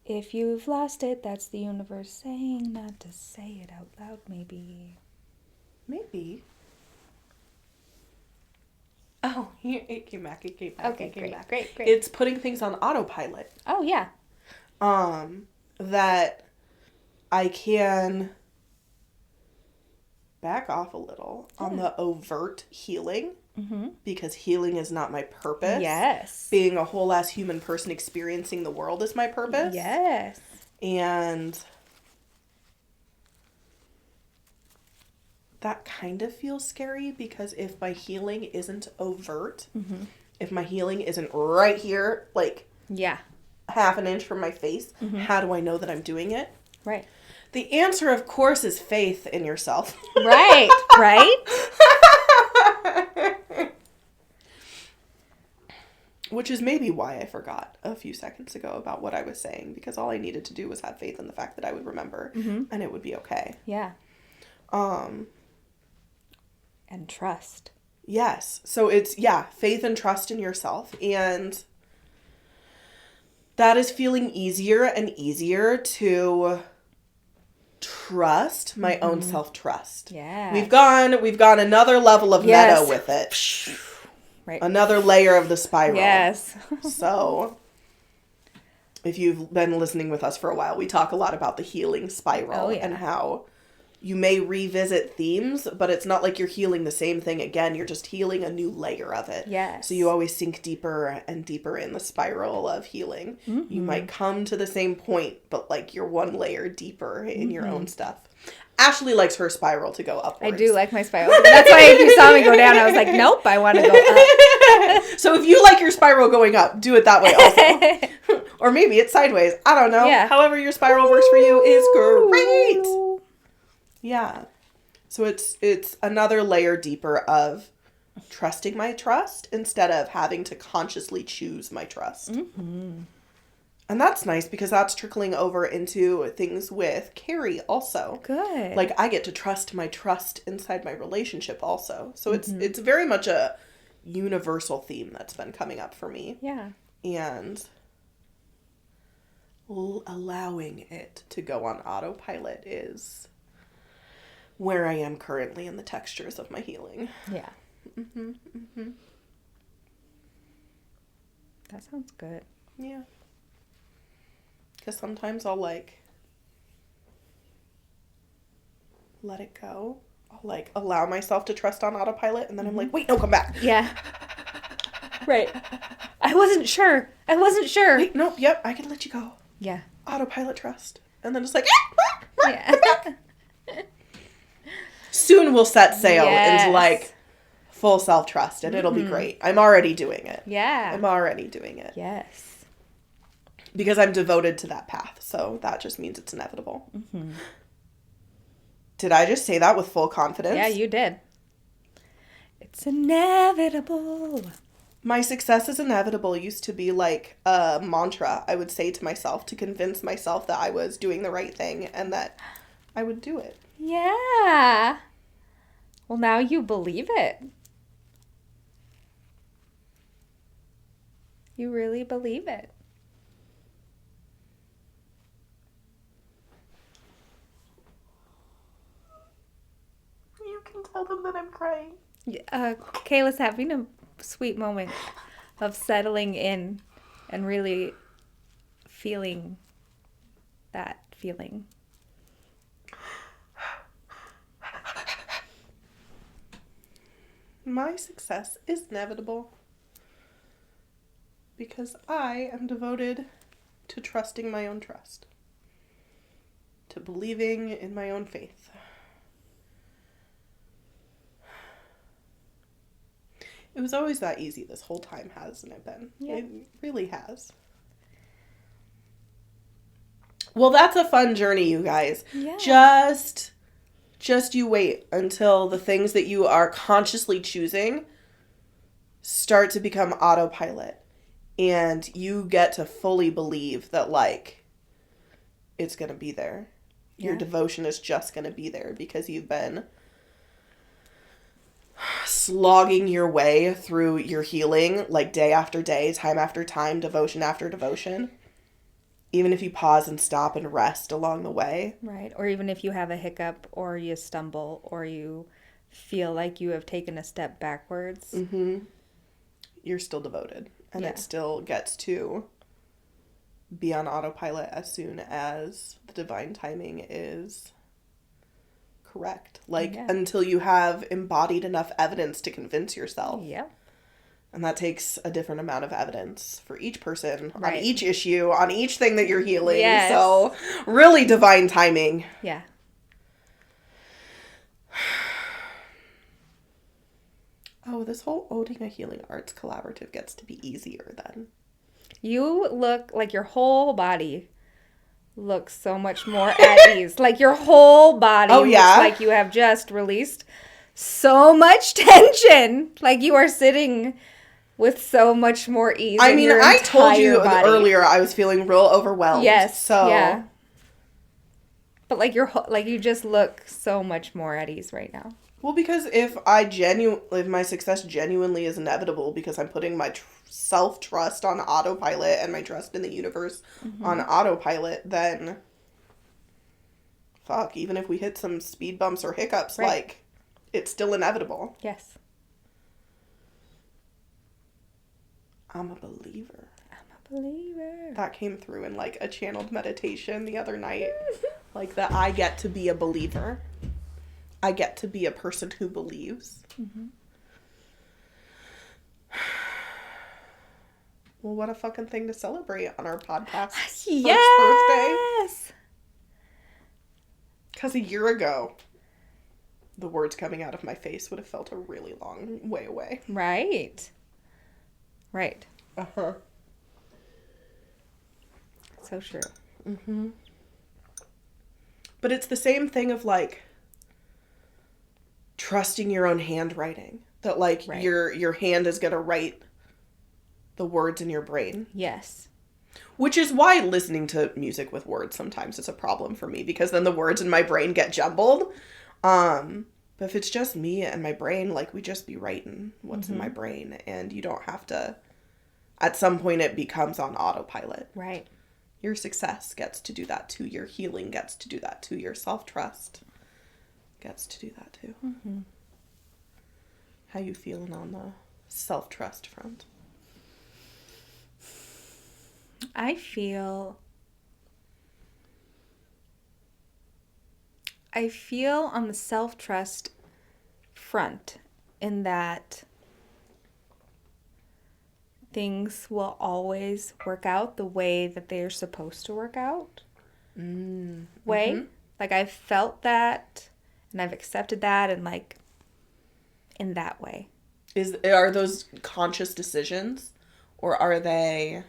If you've lost it, that's the universe saying not to say it out loud, maybe. Maybe. Oh, it came back. Okay, great. It's putting things on autopilot. Oh, yeah. That I can back off a little on the overt healing, because healing is not my purpose. Yes. Being a whole ass human person experiencing the world is my purpose. Yes. And that kind of feels scary, because if my healing isn't overt, if my healing isn't right here, like half an inch from my face, how do I know that I'm doing it? Right. The answer, of course, is faith in yourself. Right. Which is maybe why I forgot a few seconds ago about what I was saying, because all I needed to do was have faith in the fact that I would remember, and it would be okay. Yeah. And trust. Yes. So it's, faith and trust in yourself. And that is feeling easier and easier to trust my own self-trust. Yeah. We've gone another level of meta with it. Right. Another layer of the spiral. Yes. So, if you've been listening with us for a while, we talk a lot about the healing spiral and how you may revisit themes, but it's not like you're healing the same thing again. You're just healing a new layer of it. Yes. So you always sink deeper and deeper in the spiral of healing. You might come to the same point, but like you're one layer deeper in your own stuff. Ashley likes her spiral to go upwards. I do like my spiral. That's why if you saw me go down, I was like, nope, I want to go up. So if you like your spiral going up, do it that way also. Or maybe it's sideways. I don't know. Yeah. However your spiral works for you is great. Yeah. So it's another layer deeper of trusting my trust instead of having to consciously choose my trust. And that's nice, because that's trickling over into things with Carrie also. Good. Like, I get to trust my trust inside my relationship also. So it's very much a universal theme that's been coming up for me. Yeah. And allowing it to go on autopilot is where I am currently in the textures of my healing. Yeah. That sounds good. Yeah. Because sometimes I'll, like, let it go. I'll, like, allow myself to trust on autopilot, and then I'm like, wait, no, come back. Yeah. Right. I wasn't sure. Wait, nope, yep, I can let you go. Yeah. Autopilot trust. And then it's like, Yeah. soon we'll set sail Yes. into, like, full self-trust, and it'll be great. I'm already doing it. Yeah. I'm already doing it. Yes. Because I'm devoted to that path, so that just means it's inevitable. Did I just say that with full confidence? Yeah, you did. It's inevitable. My success is inevitable used to be like a mantra I would say to myself to convince myself that I was doing the right thing and that I would do it. Yeah. Well, now you believe it. You really believe it. can tell them that I'm crying. Kayla's having a sweet moment of settling in and really feeling that feeling. My success is inevitable because I am devoted to trusting my own trust, to believing in my own faith. It was always that easy this whole time, hasn't it been? Yeah. It really has. Well, that's a fun journey, you guys. Yeah. Just you wait until the things that you are consciously choosing start to become autopilot. And you get to fully believe that, like, it's going to be there. Yeah. Your devotion is just going to be there because you've been slogging your way through your healing, like, day after day, time after time, devotion after devotion. Even if you pause and stop and rest along the way. Right. Or even if you have a hiccup or you stumble or you feel like you have taken a step backwards. Mm-hmm. You're still devoted. And it still gets to be on autopilot as soon as the divine timing is correct. Like, until you have embodied enough evidence to convince yourself. Yeah. And that takes a different amount of evidence for each person, on each issue, on each thing that you're healing. Yes. So, really divine timing. Yeah. Oh, this whole Owning a Healing Arts collaborative gets to be easier then. You look like your whole body looks so much more at ease. Like your whole body looks like you have just released so much tension. Like you are sitting with so much more ease. I mean, I told you earlier I was feeling real overwhelmed. Yes. So. Yeah. But like you just look so much more at ease right now. Well, because if my success genuinely is inevitable because I'm putting my self-trust on autopilot and my trust in the universe on autopilot, then fuck, even if we hit some speed bumps or hiccups, like, it's still inevitable. Yes. I'm a believer. I'm a believer. That came through in, like, a channeled meditation the other night. Like, that I get to be a believer. I get to be a person who believes. Mm-hmm. Well, what a fucking thing to celebrate on our podcast. Yes! First birthday. Because a year ago, the words coming out of my face would have felt a really long way away. Right. Right. Uh-huh. So true. Mm-hmm. But it's the same thing of, like, trusting your own handwriting. That, like, your hand is going to write the words in your brain. Yes. Which is why listening to music with words sometimes is a problem for me, because then the words in my brain get jumbled. But if it's just me and my brain, like, we just be writing what's in my brain, and you don't have to, at some point it becomes on autopilot. Right. Your success gets to do that too. Your healing gets to do that too. Your self-trust gets to do that too. Mm-hmm. How you feeling on the self-trust front? I feel on the self-trust front in that things will always work out the way that they're supposed to work out. Way. Like, I've felt that and I've accepted that, and, like, in that way. Are those conscious decisions, or are they...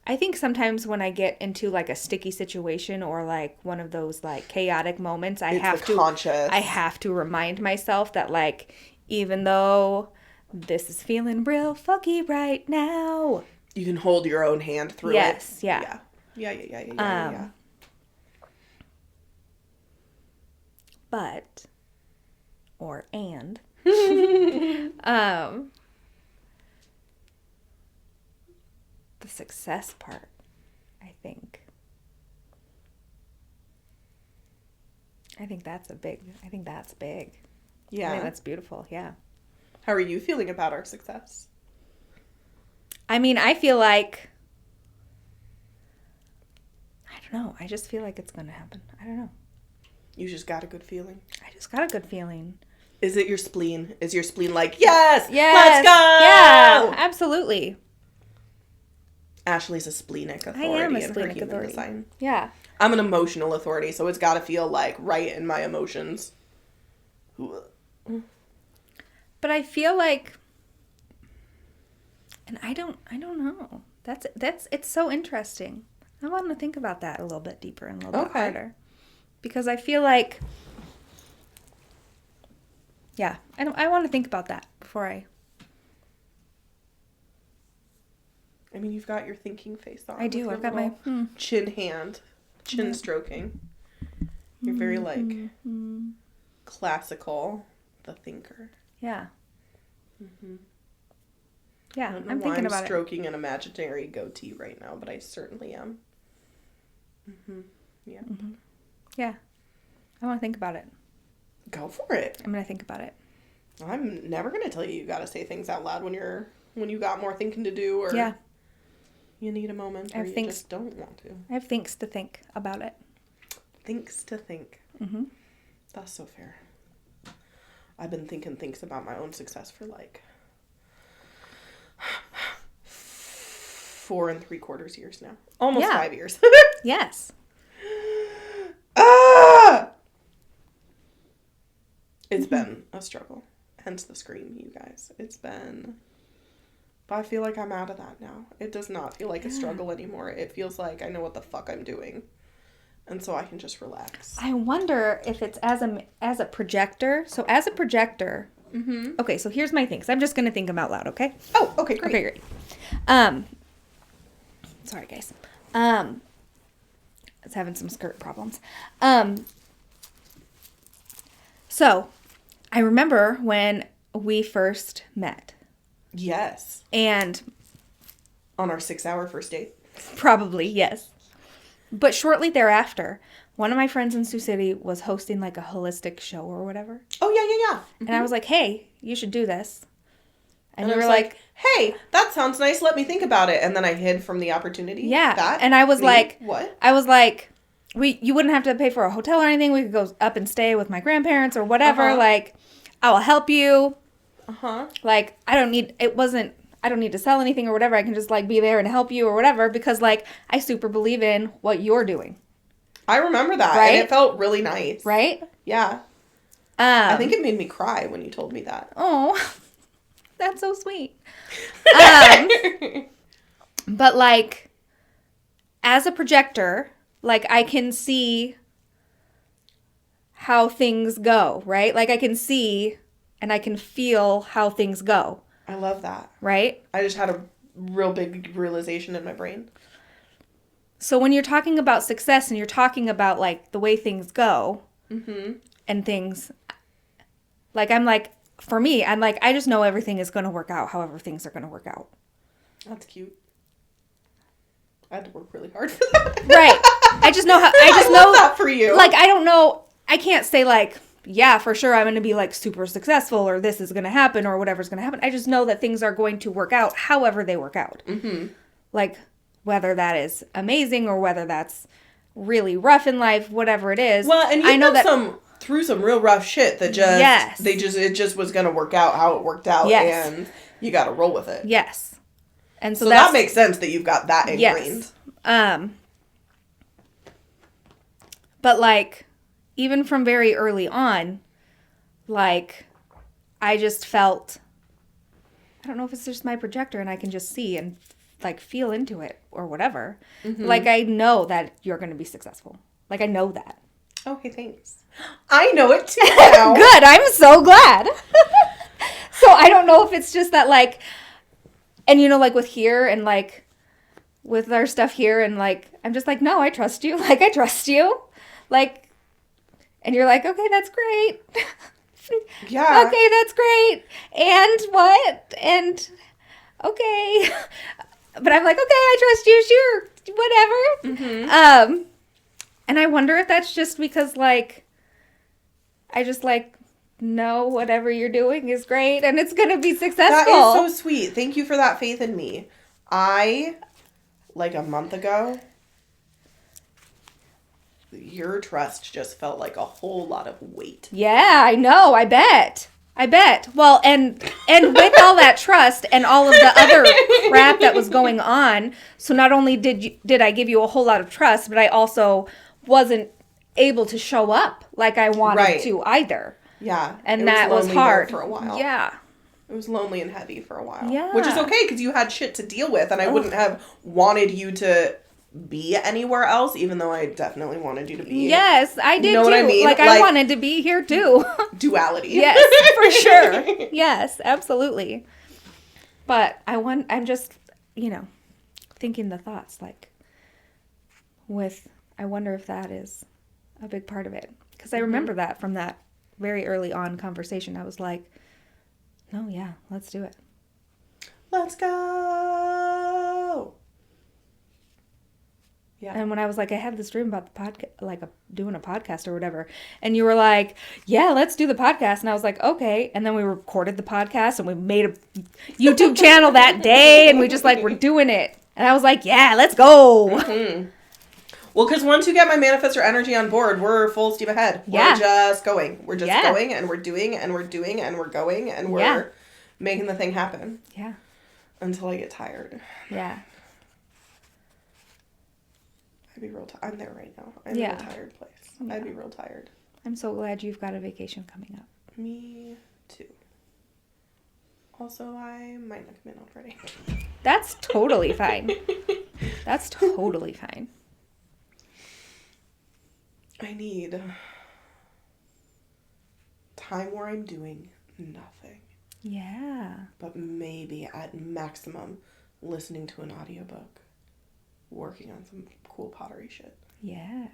I think sometimes when I get into, like, a sticky situation or, like, one of those, like, chaotic moments, I have to remind myself that, like, even though this is feeling real fucky right now, you can hold your own hand through it. Yes, yeah. Yeah. But, the success part, I think, I think that's big. I think that's beautiful. Yeah. How are you feeling about our success? I mean, I feel like, I don't know. I just feel like it's going to happen. I don't know. You just got a good feeling. I just got a good feeling. Is it your spleen? Is your spleen like, yes, yes, let's go? Yeah, absolutely. Ashley's a splenic authority. I am a in her splenic human authority. design. Yeah. I'm an emotional authority, so it's got to feel like right in my emotions. But I feel like, and I don't know. It's so interesting. I want to think about that a little bit deeper and a little bit harder. Because I feel like, yeah, I want to think about that before I mean, you've got your thinking face on. I do. I've got my chin stroking. You're very classical, the thinker. Yeah. Mm-hmm. Yeah, I'm thinking about stroking an imaginary goatee right now, but I certainly am. Mm-hmm. Yeah. Mm-hmm. Yeah. I want to think about it. Go for it. I'm going to think about it. I'm never going to tell you got to say things out loud when you got more thinking to do or you need a moment or you just don't want to. I have things to think about it. Things to think. Mm-hmm. That's so fair. I've been thinking things about my own success for 4 3/4 years now. Almost 5 years. Yes. It's been a struggle. Hence the scream, you guys. It's been... But I feel like I'm out of that now. It does not feel like a struggle anymore. It feels like I know what the fuck I'm doing. And so I can just relax. I wonder if it's as a projector. So as a projector... Mm-hmm. Okay, so here's my things. I'm just going to think them out loud, okay? Oh, okay, great. Okay, great. Sorry, guys. I was having some skirt problems. So, I remember when we first met. Yes. And... On our 6-hour first date? Probably, yes. But shortly thereafter, one of my friends in Sioux City was hosting like a holistic show or whatever. Oh, yeah. Mm-hmm. And I was like, hey, you should do this. And you were like, hey, that sounds nice. Let me think about it. And then I hid from the opportunity. Yeah. And I was like, what? I was like, you wouldn't have to pay for a hotel or anything. We could go up and stay with my grandparents or whatever. Uh-huh. Like, I will help you. Uh-huh. Like, I don't need to sell anything or whatever. I can just like be there and help you or whatever because like I super believe in what you're doing. I remember that. Right? And it felt really nice. Right? Yeah. I think it made me cry when you told me that. Oh, that's so sweet. But like, as a projector, like I can see how things go, right? Like I can see and I can feel how things go. I love that. Right? I just had a real big realization in my brain. So when you're talking about success and you're talking about like the way things go and things, like I'm like, for me, I'm like, I just know everything is going to work out however things are going to work out. That's cute. I had to work really hard for that. Right. I just know that for you. Like, I don't know. I can't say like, yeah, for sure I'm going to be like super successful or this is going to happen or whatever's going to happen. I just know that things are going to work out however they work out. Mm-hmm. Like whether that is amazing or whether that's really rough in life, whatever it is. Well, and you know that through some real rough shit that it just was going to work out how it worked out and you got to roll with it. Yes. And so that makes sense that you've got that ingrained. Yes. But like even from very early on, like, I just felt, I don't know if it's just my projector and I can just see and, like, feel into it or whatever. Mm-hmm. Like, I know that you're going to be successful. Like, I know that. Okay, thanks. I know it too now. Good. I'm so glad. So, I don't know if it's just that, like, and, you know, like, with here and, like, with our stuff here and, like, I'm just like, no, I trust you. Like, I trust you. Like, and you're like, okay, that's great. Yeah. Okay, that's great. And what? And okay. But I'm like, okay, I trust you. Sure. Whatever. Mm-hmm. And I wonder if that's just because, like, I just like know whatever you're doing is great and it's going to be successful. That is so sweet. Thank you for that faith in me. Like a month ago, your trust just felt like a whole lot of weight. Yeah, I know. I bet. Well, and with all that trust and all of the other crap that was going on, so not only did I give you a whole lot of trust, but I also wasn't able to show up like I wanted to either. Yeah. And that was hard. For a while. Yeah. It was lonely and heavy for a while. Yeah. Which is okay because you had shit to deal with and I wouldn't have wanted you to be anywhere else, even though I definitely wanted you to be. Yes, I did know too. what I mean? Like I wanted to be here too. Duality. Yes, for sure. Yes, absolutely. But I'm just, thinking the thoughts like I wonder if that is a big part of it. Because I remember that from that very early on conversation. I was like, no, yeah, let's do it. Let's go. Yeah. And when I was like, I had this dream about the podcast, like doing a podcast or whatever. And you were like, yeah, let's do the podcast. And I was like, okay. And then we recorded the podcast and we made a YouTube channel that day. And we just like, we're doing it. And I was like, yeah, let's go. Mm-hmm. Well, because once you get my manifestor energy on board, we're full steam ahead. Yeah. We're just going. We're just going and we're doing and we're doing and we're going and we're making the thing happen. Yeah. Until I get tired. Yeah. I'd be real I'm there right now. I'm in a tired place. Yeah. I'd be real tired. I'm so glad you've got a vacation coming up. Me too. Also, I might not come in on Friday. That's totally fine. That's totally fine. I need time where I'm doing nothing. Yeah. But maybe at maximum listening to an audiobook. Working on some cool pottery shit. Yeah.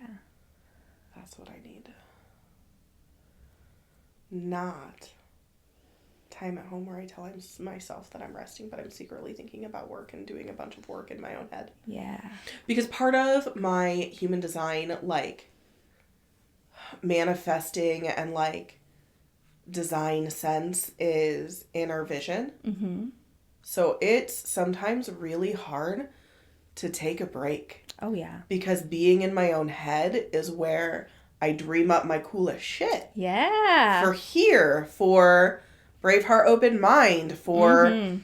That's what I need. Not time at home where I tell myself that I'm resting, but I'm secretly thinking about work and doing a bunch of work in my own head. Yeah. Because part of my human design, manifesting and, design sense is inner vision. Mm-hmm. So it's sometimes really hard to take a break. Oh, yeah. Because being in my own head is where I dream up my coolest shit. Yeah. For Braveheart Open Mind, for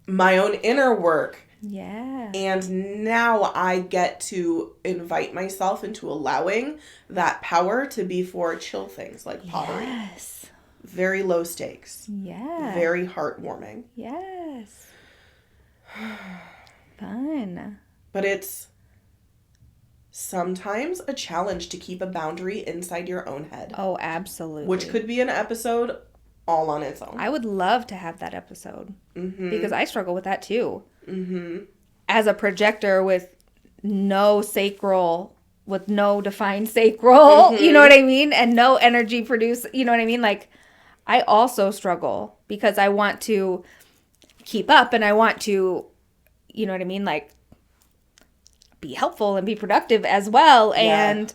my own inner work. Yeah. And now I get to invite myself into allowing that power to be for chill things like pottery. Yes. Very low stakes. Yeah. Very heartwarming. Yes. Fun. But it's sometimes a challenge to keep a boundary inside your own head. Oh, absolutely. Which could be an episode all on its own. I would love to have that episode. Mm-hmm. Because I struggle with that too. Mm-hmm. As a projector with no defined sacral, you know what I mean? And no energy produce, you know what I mean? I also struggle because I want to keep up and I want to, you know what I mean? Be helpful and be productive as well. Yeah. And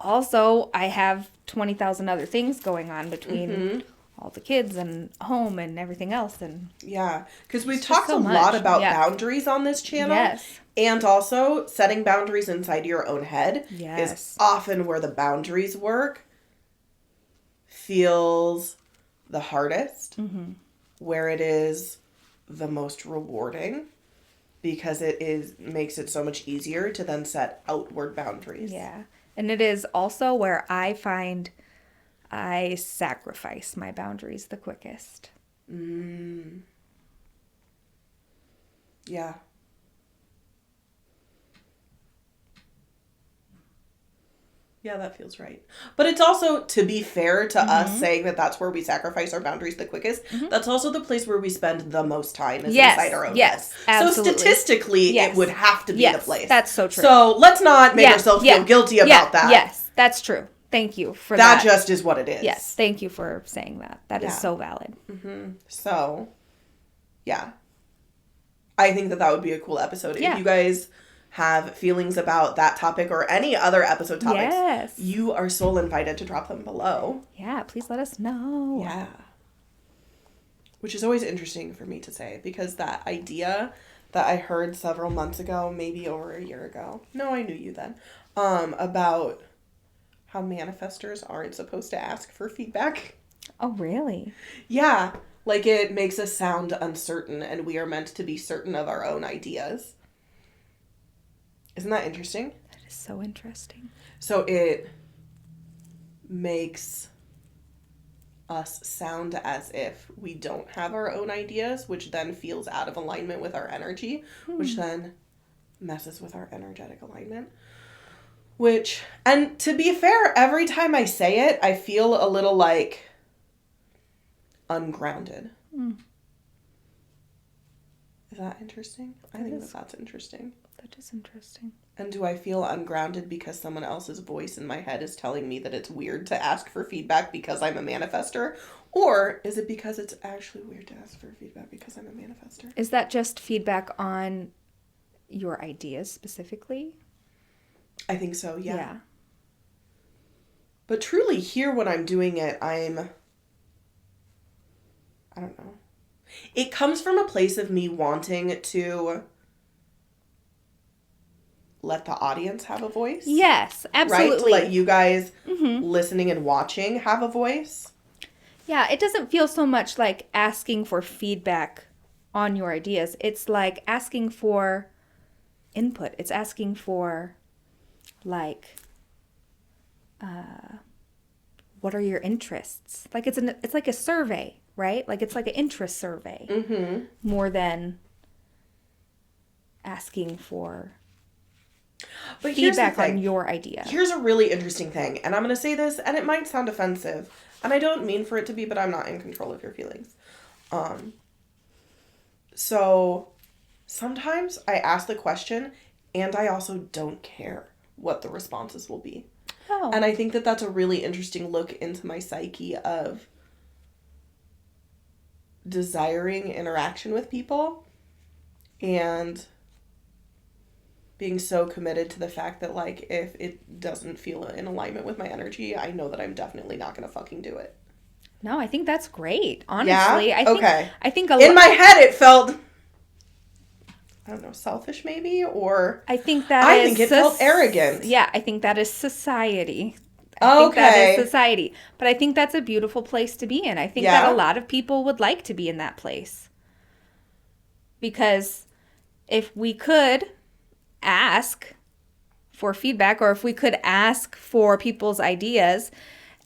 also I have 20,000 other things going on between all the kids and home and everything else. And yeah, because we've talked a lot about boundaries on this channel. Yes. And also setting boundaries inside your own head is often where the boundaries work feels the hardest, where it is the most rewarding, because it makes it so much easier to then set outward boundaries. Yeah. And it is also where I find I sacrifice my boundaries the quickest. Yeah. Yeah, that feels right. But it's also, to be fair to us saying that that's where we sacrifice our boundaries the quickest, that's also the place where we spend the most time is inside our own heads. Absolutely. So statistically, it would have to be the place. That's so true. So let's not make ourselves feel guilty about that. Yes, that's true. Thank you for that. That just is what it is. Yes, thank you for saying that. That is so valid. So, yeah. I think that would be a cool episode. If you guys have feelings about that topic or any other episode topics, Yes. you are so invited to drop them below. Yeah, please let us know. Yeah. Which is always interesting for me to say, because that idea that I heard several months ago, maybe over a year ago. No, I knew you then. About how manifestors aren't supposed to ask for feedback. Oh, really? Yeah. Like, it makes us sound uncertain, and we are meant to be certain of our own ideas. Isn't that interesting? That is so interesting. So it makes us sound as if we don't have our own ideas, which then feels out of alignment with our energy, which then messes with our energetic alignment. Which, and to be fair, every time I say it, I feel a little like ungrounded. Is that interesting? I think that's interesting. That is interesting. And do I feel ungrounded because someone else's voice in my head is telling me that it's weird to ask for feedback because I'm a manifestor? Or is it because it's actually weird to ask for feedback because I'm a manifestor? Is that just feedback on your ideas specifically? I think so, Yeah. But truly here when I'm doing it, I don't know. It comes from a place of me wanting to let the audience have a voice. Yes, absolutely. Right? To let you guys listening and watching have a voice. Yeah, it doesn't feel so much like asking for feedback on your ideas. It's like asking for input. It's asking for, like, what are your interests? Like, it's like a survey, right? Like, it's like an interest survey more than asking for feedback on your idea. Here's a really interesting thing, and I'm going to say this, and it might sound offensive, and I don't mean for it to be, but I'm not in control of your feelings. So sometimes I ask the question, and I also don't care what the responses will be. Oh. And I think that that's a really interesting look into my psyche of desiring interaction with people and being so committed to the fact that, like, if it doesn't feel in alignment with my energy, I know that I'm definitely not going to fucking do it. No, I think that's great. Honestly, Yeah? I think in my head it felt, I don't know, selfish maybe, or I think it felt arrogant. Yeah, I think that is society. I think that is society. But I think that's a beautiful place to be in. I think that a lot of people would like to be in that place. Because if we could ask for feedback, or if we could ask for people's ideas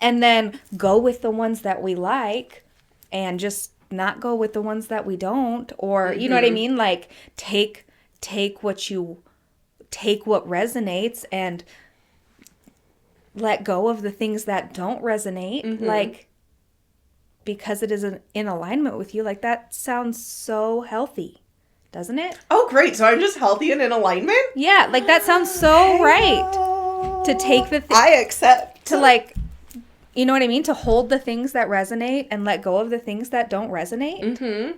and then go with the ones that we like and just not go with the ones that we don't, or you know what I mean, like take what resonates and let go of the things that don't resonate, like, because it isn't in alignment with you. Like, that sounds so healthy, doesn't it? Oh, great. So I'm just healthy and in alignment? Yeah, like, that sounds so right. To take the I accept. To, like, you know what I mean? To hold the things that resonate and let go of the things that don't resonate.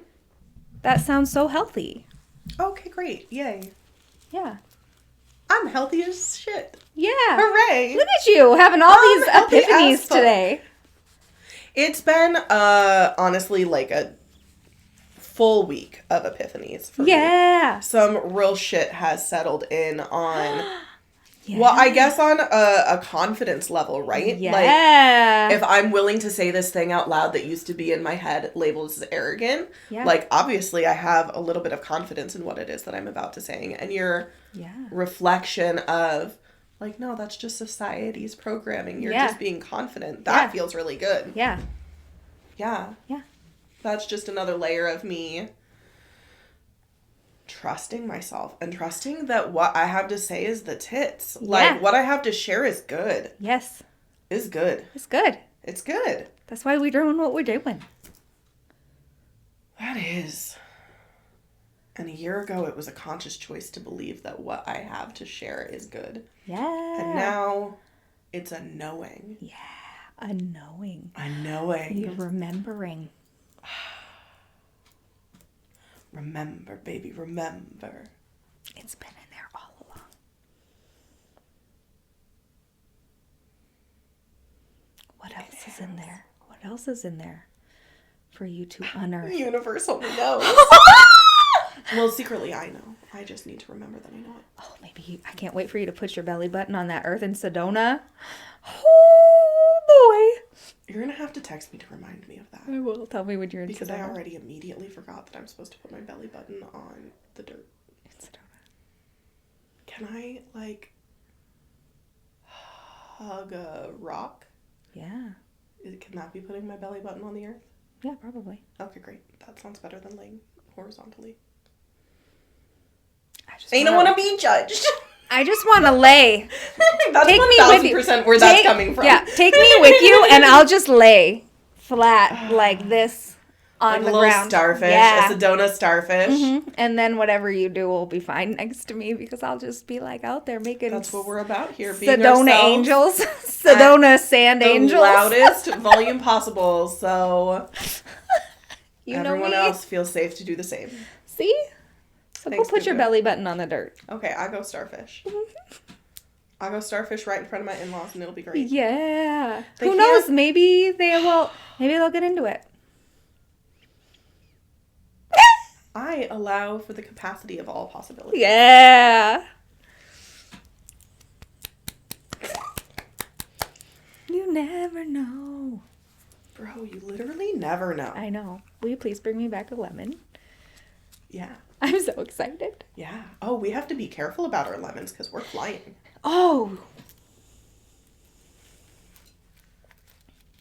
That sounds so healthy. Okay, great. Yay. Yeah. I'm healthy as shit. Yeah. Hooray. Look at you having all these healthy as epiphanies fuck. today. It's been, honestly, like a full week of epiphanies for me. Yeah. Some real shit has settled in on, well, I guess on a confidence level, right? Yeah. Like, if I'm willing to say this thing out loud that used to be in my head labeled as arrogant, like, obviously I have a little bit of confidence in what it is that I'm about to say. And your reflection of, like, no, that's just society's programming. You're just being confident. That feels really good. Yeah. Yeah. Yeah. That's just another layer of me trusting myself and trusting that what I have to say is the tits. Like, what I have to share is good. Yes. Is good. It's good. It's good. That's why we're doing what we're doing. That is. And a year ago, it was a conscious choice to believe that what I have to share is good. Yeah. And now, it's a knowing. Yeah. A knowing. A knowing. You're remembering. Remember, baby, remember. It's been in there all along. What else is in there? What else is in there for you to unearth? The universe only knows. Well, secretly I know. I just need to remember that I know it. Oh, I can't wait for you to put your belly button on that earth in Sedona. Oh, boy. You're going to have to text me to remind me of that. I will. Tell me when you're in Because Sedona. I already immediately forgot that I'm supposed to put my belly button on the dirt. In Sedona. Can I, like, hug a rock? Yeah. Can that be putting my belly button on the earth? Yeah, probably. Okay, great. That sounds better than laying horizontally. I don't want to be judged. I just want to lay. That's Take me with you. 1000% where that's coming from. Yeah, take me with you, and I'll just lay flat like this on like the a little ground. starfish, Yeah. a Sedona starfish. Mm-hmm. And then whatever you do will be fine next to me because I'll just be like out there making. That's what we're about here. Being Sedona angels, Sedona sand the angels. loudest volume possible, so You know everyone me. else feels safe to do the same. See? So Thanks, go put your Cuckoo. belly button on the dirt. Okay, I go starfish. I'll go starfish right in front of my in-laws, and it'll be great. Yeah. They Who knows? can't- Maybe they'll get into it. I allow for the capacity of all possibilities. Yeah. You never know. Bro, you literally never know. I know. Will you please bring me back a lemon? Yeah. I'm so excited. Yeah. Oh, we have to be careful about our lemons because we're flying. Oh.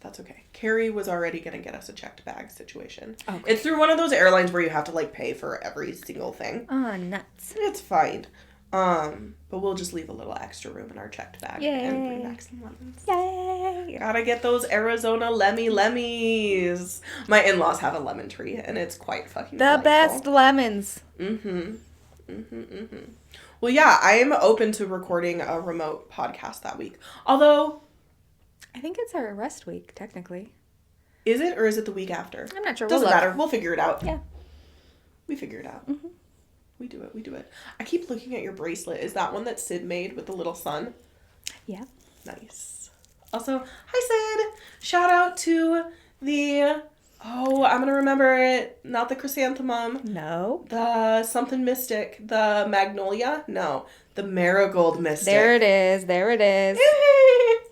That's okay. Carrie was already going to get us a checked bag situation. Okay. It's through one of those airlines where you have to, like, pay for every single thing. Oh, nuts. It's fine. But we'll just leave a little extra room in our checked bag and bring Yay. back some lemons. Yay. Gotta get those Arizona lemmies. My in-laws have a lemon tree, and it's quite fucking The delightful. best lemons. Well, yeah, I'm open to recording a remote podcast that week. Although, I think it's our rest week, technically. is it or is it the week after? I'm not sure. Doesn't We'll look. matter. We'll figure it out. Yeah. We figure it out. Mm-hmm. We do it. I keep looking at your bracelet. Is that one that Sid made with the little sun? Yeah. Nice. Also, hi Sid! Shout out to the... Oh, I'm gonna remember it. Not the chrysanthemum. No. The something mystic. The magnolia? No. The marigold mystic. There it is. There it is.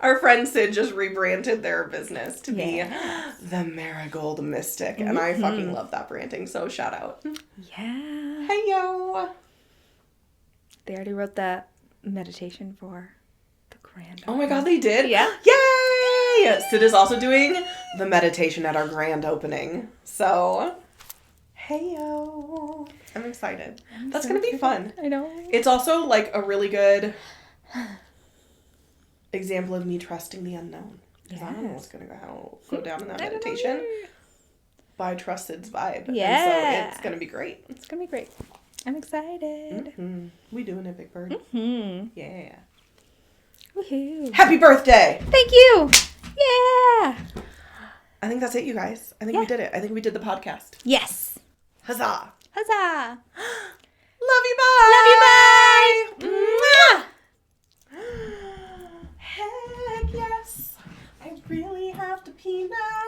Our friend Sid just rebranded their business to Yes. be the Marigold Mystic. And I fucking love that branding, so shout out. Yeah. Hey yo! They already wrote that meditation for the grand. Oh my god, they did? Yeah. Yay! Sid is also doing the meditation at our grand opening. So, hey yo! I'm excited. That's gonna be fun. I know. It's also like a really good example of me trusting the unknown. Because I don't know what's going to go down in that meditation. But I trust Sid's vibe. Yeah. And so it's going to be great. It's going to be great. I'm excited. Mm-hmm. We doing it, Big Bird. Mm-hmm. Yeah. Woohoo. Happy birthday! Thank you. Yeah. I think that's it, you guys. I think we did it. I think we did the podcast. Yes. Huzzah! Huzzah. Love you, bye! Love you, bye! Heck yes! I really have to pee now.